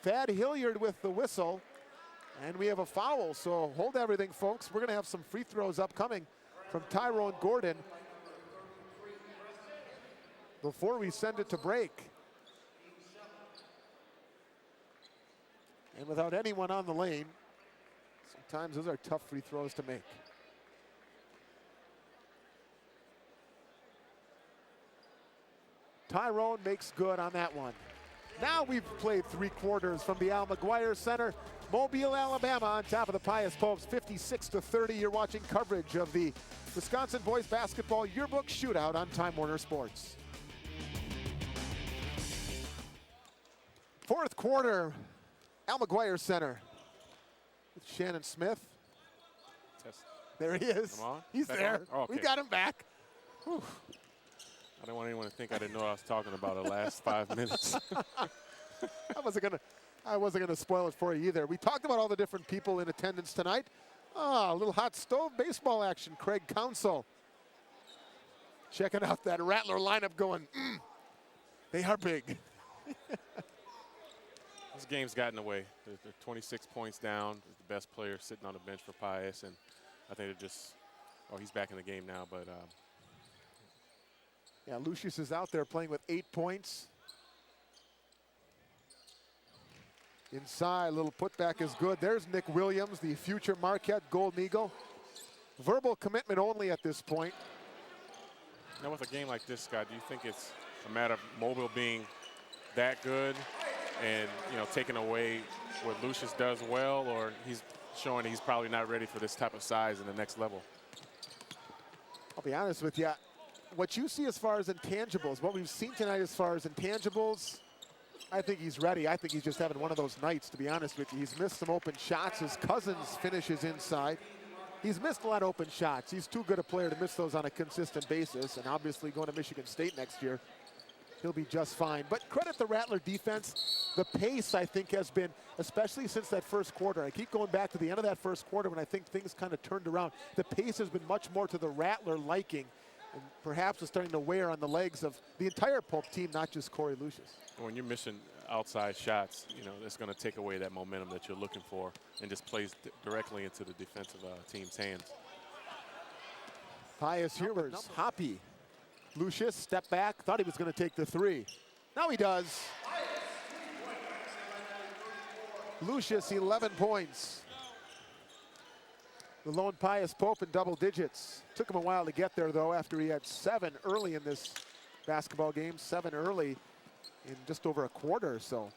Thad Hilliard with the whistle, and we have a foul. So hold everything, folks. We're gonna have some free throws upcoming from Tyrone Gordon before we send it to break. And without anyone on the lane, sometimes those are tough free throws to make. Tyrone makes good on that one. Now we've played 3 quarters from the l.Maguire Center. Mobile, Alabama on top of the Pius Popes, 56-30. You're watching coverage of the Wisconsin Boys Basketball Yearbook Shootout on Time Warner Sports. Fourth quarter, l.Maguire Center with Shannon Smith. Test. There he is. Come on. He's there. Oh, okay. We got him back. Whew. I don't want anyone to think I didn't know what I was talking about the last 5 minutes. I wasn't gonna spoil it for you either. We talked about all the different people in attendance tonight. A little hot stove baseball action. Craig Counsell checking out that Rattler lineup going, they are big. This game's gotten away. They're 26 points down. The best player sitting on the bench for Pius, and I think they're just, he's back in the game now, but. Yeah, Lucius is out there playing with 8 points. Inside, little putback is good. There's Nick Williams, the future Marquette Golden Eagle. Verbal commitment only at this point. Now with a game like this, Scott, do you think it's a matter of Mobile being that good and taking away what Lucius does well, or he's showing he's probably not ready for this type of size in the next level. I'll be honest with you. What you see as far as intangibles, what we've seen tonight as far as intangibles, I think he's ready. I think he's just having one of those nights, to be honest with you. He's missed some open shots. His Cousins finishes inside. He's missed a lot of open shots. He's too good a player to miss those on a consistent basis. And obviously going to Michigan State next year, he'll be just fine. But credit the Rattler defense. The pace, I think, has been, especially since that first quarter. I keep going back to the end of that first quarter when I think things kind of turned around. The pace has been much more to the Rattler liking, and perhaps is starting to wear on the legs of the entire Pope team, not just Cory Lucius. When you're missing outside shots, it's going to take away that momentum that you're looking for and just plays directly into the defensive team's hands. Pius here, Hoppy. Lucius, step back, thought he was going to take the three. Now he does. Lucius, 11 points. The lone Pius Pope in double digits. Took him a while to get there, though, after he had 7 early in this basketball game. 7 early in just over a quarter or so.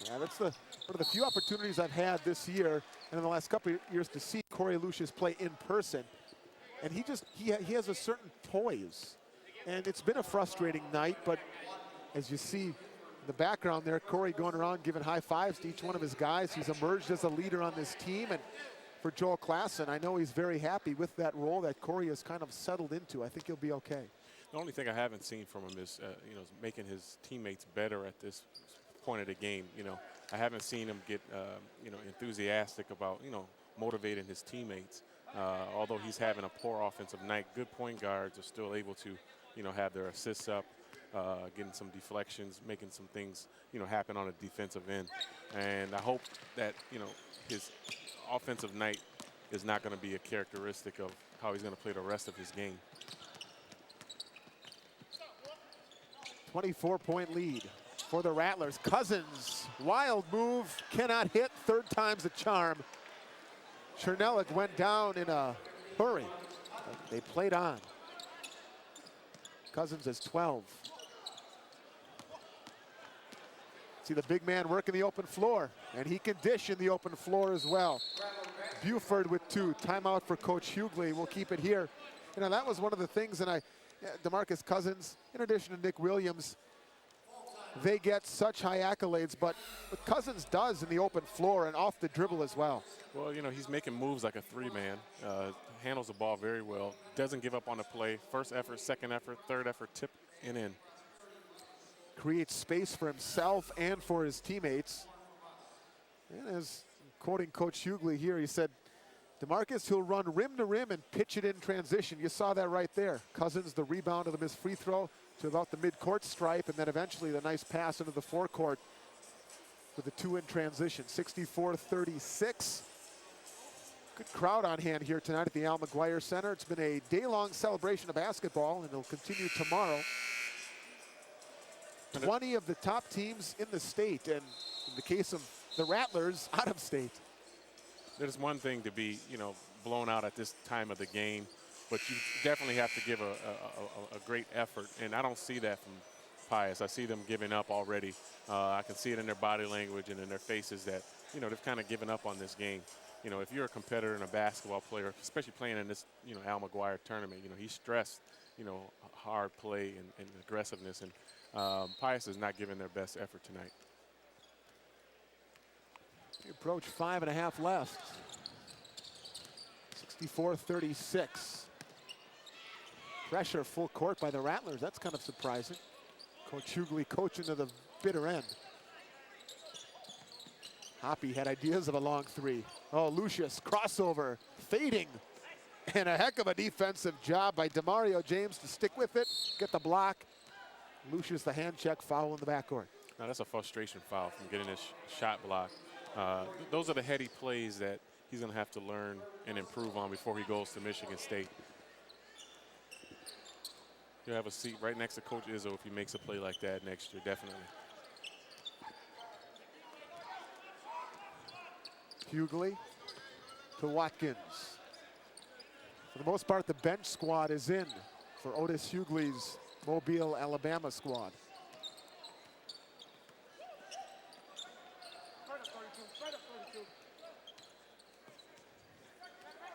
Yeah, that's one of the few opportunities I've had this year and in the last couple of years to see Cory Lucius play in person. And he has a certain poise. And it's been a frustrating night, but as you see in the background there, Cory going around giving high fives to each one of his guys. He's emerged as a leader on this team. And for Joel Klassen, I know he's very happy with that role that Cory has kind of settled into. I think he'll be okay. The only thing I haven't seen from him is, making his teammates better at this point of the game. I haven't seen him get, enthusiastic about, motivating his teammates. Although he's having a poor offensive night, good point guards are still able to, have their assists up, getting some deflections, making some things, happen on a defensive end. And I hope that, his offensive night is not going to be a characteristic of how he's going to play the rest of his game. 24-point lead for the Rattlers. Cousins, wild move, cannot hit. Third time's the charm. Chernelik went down in a hurry. They played on. Cousins is 12. See the big man working the open floor, and he can dish in the open floor as well. Buford with 2. Timeout for Coach Hughley. We'll keep it here. That was one of the things, and Demarcus Cousins, in addition to Nick Williams, they get such high accolades, but what Cousins does in the open floor and off the dribble as well. Well, he's making moves like a 3-man, handles the ball very well, doesn't give up on the play. First effort, second effort, third effort, tip and in. Creates space for himself and for his teammates. And as quoting Coach Hughley here, he said, Demarcus, he'll run rim to rim and pitch it in transition. You saw that right there. Cousins, the rebound of the missed free throw to about the mid-court stripe, and then eventually the nice pass into the forecourt with the 2 in transition. 64-36. Good crowd on hand here tonight at the Al McGuire Center. It's been a day-long celebration of basketball, and it'll continue tomorrow. 20 of the top teams in the state, and in the case of the Rattlers, out of state. There's one thing to be, blown out at this time of the game, but you definitely have to give a great effort, and I don't see that from Pius. I see them giving up already. I can see it in their body language and in their faces that, they've kind of given up on this game. If you're a competitor and a basketball player, especially playing in this, Al McGuire tournament, he's stressed, hard play and aggressiveness, and Pius is not giving their best effort tonight. We approach 5.5 left. 64-36. Pressure full court by the Rattlers. That's kind of surprising. Coach Hughley coaching to the bitter end. Hoppy had ideas of a long 3. Oh, Lucius, crossover, fading. And a heck of a defensive job by Demario James to stick with it, get the block. Lucius, the hand check, foul in the backcourt. Now that's a frustration foul from getting his shot blocked. Those are the heady plays that he's going to have to learn and improve on before he goes to Michigan State. He'll have a seat right next to Coach Izzo if he makes a play like that next year, definitely. Hughley to Watkins. For the most part, the bench squad is in for Otis Hughley's Mobile, Alabama squad.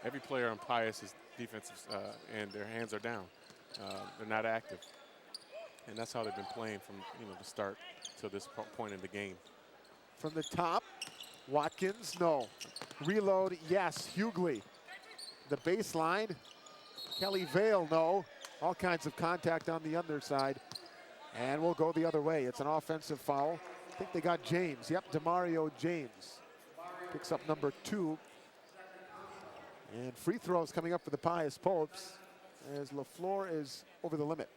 Every player on Pius' defensive end, their hands are down. They're not active. And that's how they've been playing from the start to this point in the game. From the top, Watkins, no. Reload, yes. Hughley, the baseline. Kelly Vale, no. All kinds of contact on the underside. And we'll go the other way. It's an offensive foul. I think they got James. Yep, DeMario James picks up number 2. And free throws coming up for the Pius Popes as Laflore is over the limit.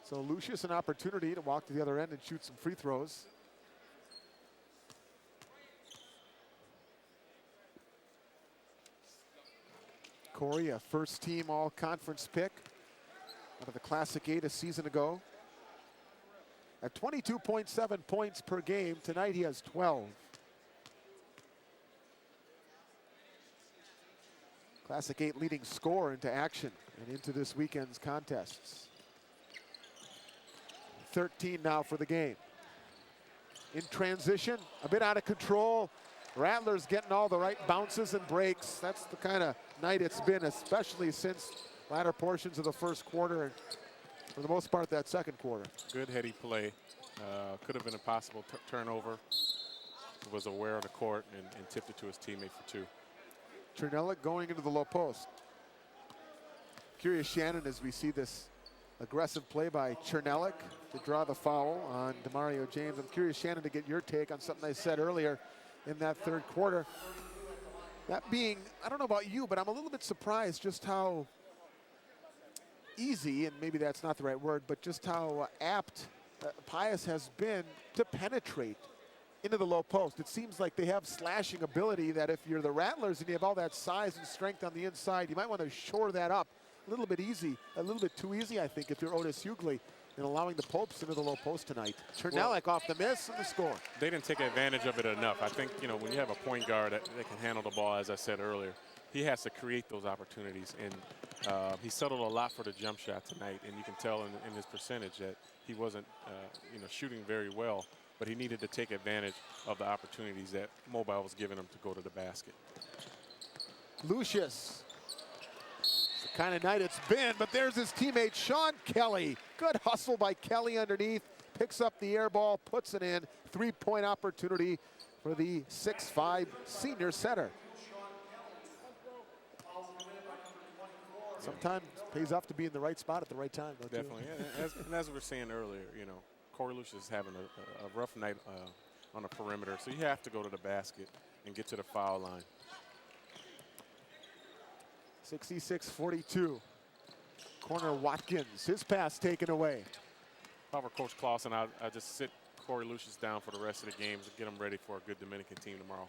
So Lucius an opportunity to walk to the other end and shoot some free throws. Cory, a first-team all-conference pick out of the Classic 8 a season ago. At 22.7 points per game, tonight he has 12. Classic 8 leading scorer into action and into this weekend's contests. 13 now for the game. In transition, a bit out of control. Rattlers getting all the right bounces and breaks. That's the kind of night it's been, especially since latter portions of the first quarter and for the most part that second quarter. Good heady play. Could have been a possible turnover. Was aware of the court and tipped it to his teammate for 2. Chernellik going into the low post. Curious, Shannon, as we see this aggressive play by Chernellik to draw the foul on DeMario James. I'm curious, Shannon, to get your take on something I said earlier in that third quarter. That being, I don't know about you, but I'm a little bit surprised just how easy, and maybe that's not the right word, but just how apt Pius has been to penetrate into the low post. It seems like they have slashing ability that if you're the Rattlers and you have all that size and strength on the inside, you might want to shore that up a little bit easy, a little bit too easy, I think, if you're Otis Hughley, and allowing the Popes into the low post tonight. Chernellik off the miss and the score. They didn't take advantage of it enough. I think, when you have a point guard that can handle the ball, as I said earlier, he has to create those opportunities. And he settled a lot for the jump shot tonight. And you can tell in his percentage that he wasn't, shooting very well. But he needed to take advantage of the opportunities that Mobile was giving him to go to the basket. Lucius. It's the kind of night it's been, but there's his teammate, Sean Kelly. Good hustle by Kelly underneath. Picks up the air ball, puts it in. 3-point opportunity for the 6'5" senior center. Sometimes it pays off to be in the right spot at the right time. Definitely, and as we were saying earlier, Cory Lucius is having a rough night on the perimeter, so you have to go to the basket and get to the foul line. 66-42. Corner Watkins, his pass taken away. If I were Coach Clausen, I'd just sit Cory Lucius down for the rest of the games and get him ready for a good Dominican team tomorrow.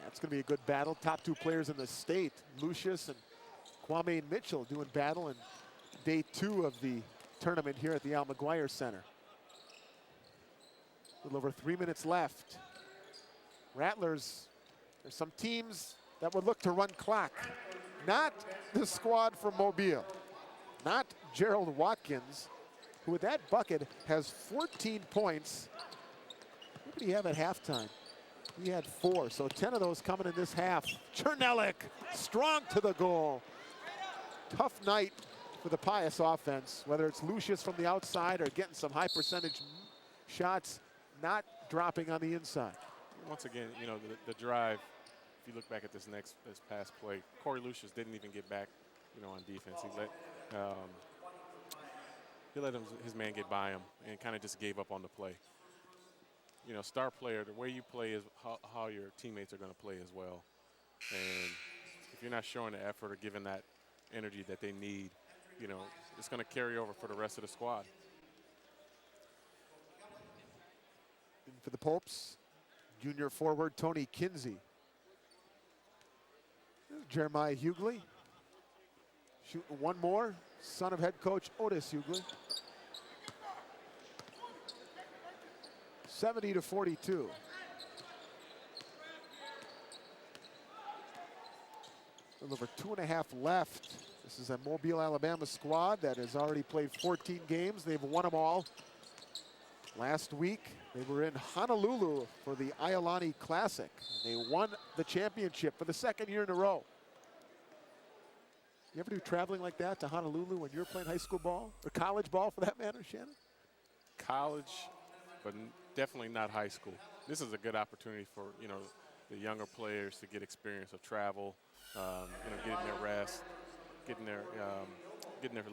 That's going to be a good battle. Top 2 players in the state, Lucius and Kwame Mitchell, doing battle in day 2 of the tournament here at the Al McGuire Center. A little over 3 minutes left. Rattlers, there's some teams that would look to run clock. Not the squad from Mobile. Not Gerald Watkins, who with that bucket has 14 points. What did he have at halftime? He had 4, so 10 of those coming in this half. Chernellik, strong to the goal. Tough night for the Pius offense, whether it's Lucius from the outside or getting some high percentage shots, not dropping on the inside. Once again, the drive, if you look back at this past play, Cory Lucius didn't even get back, on defense. He let his man get by him and kind of just gave up on the play. Star player, the way you play is how your teammates are going to play as well. And if you're not showing the effort or giving that energy that they need, it's going to carry over for the rest of the squad. And for the Popes, junior forward Tony Kinsey. Jeremiah Hughley shooting one more, son of head coach Otis Hughley. 70-42. A little over 2.5 left. The This is a Mobile, Alabama squad that has already played 14 games. They've won them all. Last week, they were in Honolulu for the Iolani Classic. They won the championship for the second year in a row. You ever do traveling like that to Honolulu when you're playing high school ball or college ball for that matter, Shannon? College, but definitely not high school. This is a good opportunity for, you know, the younger players to get experience of travel, you know, getting their rest, getting their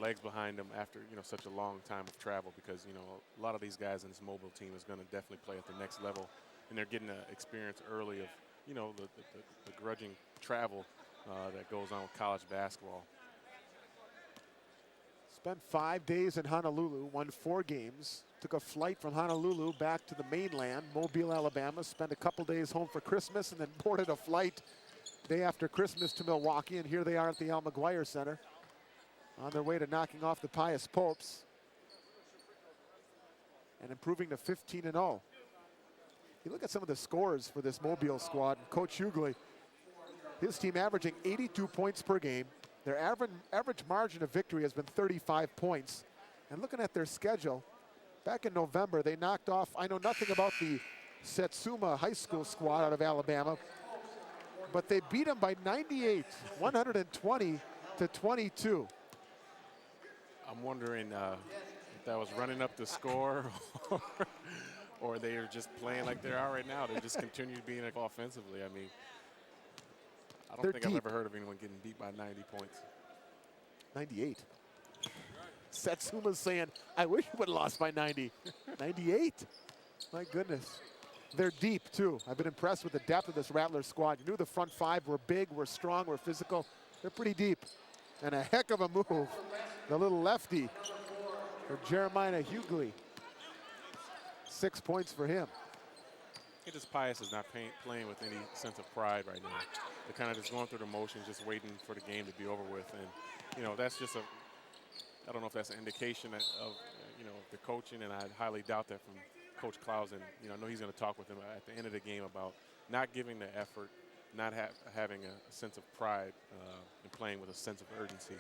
legs behind them after, you know, such a long time of travel, because, you know, a lot of these guys in this Mobile team is going to definitely play at the next level, and they're getting the experience early of, you know, the grudging travel that goes on with college basketball. Spent 5 days in Honolulu, won 4 games, took a flight from Honolulu back to the mainland, Mobile, Alabama, spent a couple days home for Christmas, and then boarded a flight day after Christmas to Milwaukee, and here they are at the Al McGuire Center on their way to knocking off the Pius Popes and improving to 15-0. You look at some of the scores for this Mobile squad, and Coach Hughley, his team averaging 82 points per game. Their average margin of victory has been 35 points. And looking at their schedule, back in November, they knocked off, I know nothing about the Satsuma High School squad out of Alabama, but they beat them by 98, 120 to 22. I'm wondering if that was running up the score or they are just playing like they are right now. They just continue being offensively. I mean, I don't think I've ever heard of anyone getting beat by 90 points. 98. Satsuma's saying, I wish we would have lost by 90. 98? My goodness. They're deep, too. I've been impressed with the depth of this Rattler squad. You knew the front 5 were big, were strong, were physical. They're pretty deep. And a heck of a move. The little lefty for Jeremiah Hughley. 6 points for him. This Pius is not playing with any sense of pride right now. They're kind of just going through the motions, just waiting for the game to be over with. And, you know, that's just I don't know if that's an indication of, you know, the coaching, and I highly doubt that from Coach Clausen. You know, I know he's going to talk with him at the end of the game about not giving the effort, not having a sense of pride, and playing with a sense of urgency.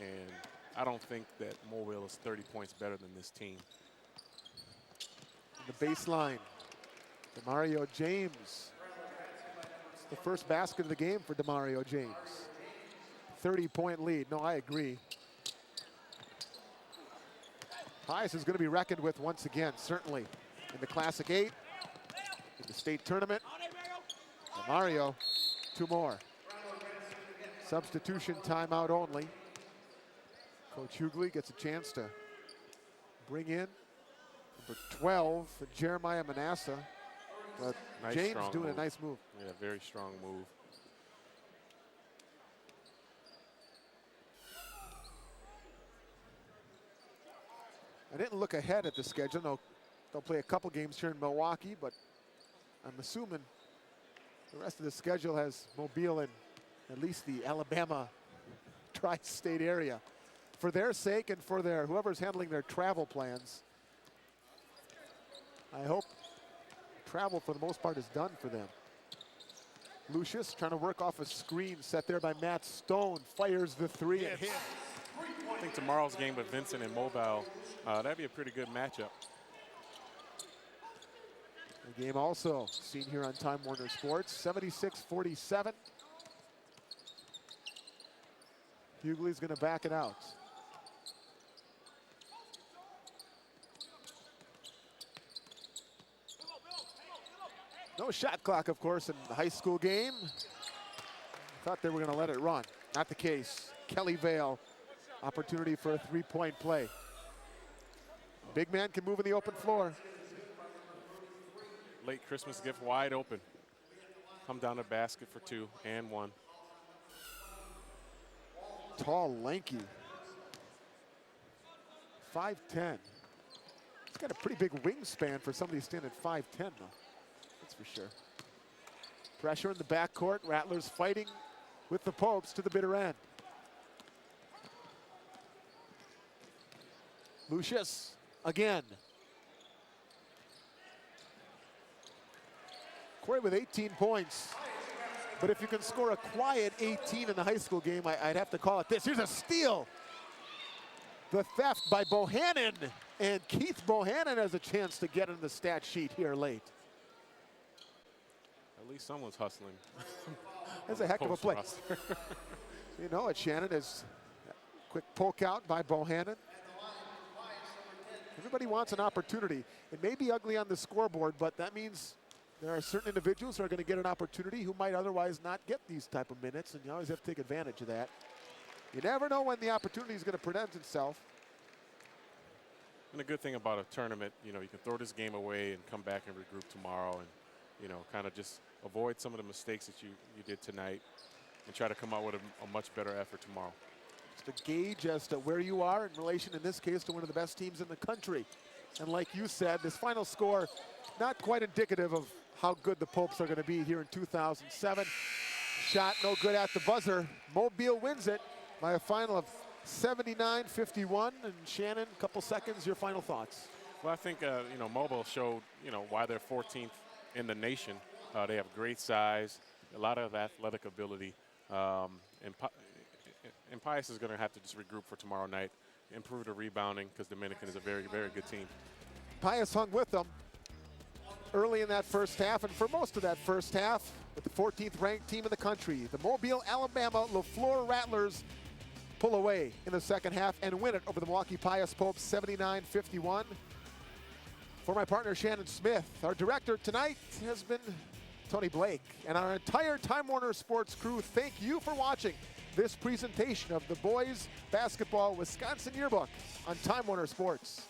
And I don't think that Mobile is 30 points better than this team. The baseline, DeMario James. It's the first basket of the game for DeMario James. 30-point lead. No, I agree. Pius is going to be reckoned with once again, certainly in the Classic 8, in the state tournament. DeMario, 2 more. Substitution timeout only. Coach Hughley gets a chance to bring in number 12, Jeremiah Manasseh. But nice, James doing a nice move. Yeah, very strong move. I didn't look ahead at the schedule. No, they'll play a couple games here in Milwaukee, but I'm assuming the rest of the schedule has Mobile in at least the Alabama tri-state area. For their sake and for whoever's handling their travel plans, I hope travel for the most part is done for them. Lucius trying to work off a screen set there by Matt Stone, fires the 3 and hit. I think tomorrow's game with Vincent and Mobile, that'd be a pretty good matchup. The game also seen here on Time Warner Sports, 76-47. Hughley's going to back it out. No shot clock, of course, in the high school game. Thought they were going to let it run. Not the case. Kelly Vale, opportunity for a 3-point play. Big man can move in the open floor. Late Christmas gift wide open. Come down to basket for 2 and 1. Tall, lanky. 5'10". He's got a pretty big wingspan for somebody standing at 5'10", though. That's for sure. Pressure in the backcourt. Rattlers fighting with the Popes to the bitter end. Lucius again. Cory with 18 points. But if you can score a quiet 18 in the high school game, I'd have to call it this. Here's a steal. The theft by Bohannon. And Keith Bohannon has a chance to get in the stat sheet here late. At least someone's hustling. That's a heck of a play. You know it, Shannon, is quick poke out by Bohannon. Everybody wants an opportunity. It may be ugly on the scoreboard, but that means there are certain individuals who are going to get an opportunity who might otherwise not get these type of minutes, and you always have to take advantage of that. You never know when the opportunity is going to present itself. And the good thing about a tournament, you know, you can throw this game away and come back and regroup tomorrow and, you know, kind of just avoid some of the mistakes that you did tonight and try to come out with a much better effort tomorrow. Just a gauge as to where you are in relation, in this case, to one of the best teams in the country. And like you said, this final score, not quite indicative of how good the Popes are going to be here in 2007. Shot no good at the buzzer. Mobile wins it by a final of 79-51. And Shannon, a couple seconds, your final thoughts. Well, I think, you know, Mobile showed, you know, why they're 14th in the nation. They have great size, a lot of athletic ability. And Pius is going to have to just regroup for tomorrow night, improve the rebounding, because Dominican is a very, very good team. Pius hung with them early in that first half, and for most of that first half, with the 14th ranked team in the country, the Mobile Alabama Laflore Rattlers pull away in the second half and win it over the Milwaukee Pius Popes 79-51. For my partner Shannon Smith, our director tonight has been Tony Blake, and our entire Time Warner Sports crew, thank you for watching this presentation of the Boys Basketball Wisconsin Yearbook on Time Warner Sports.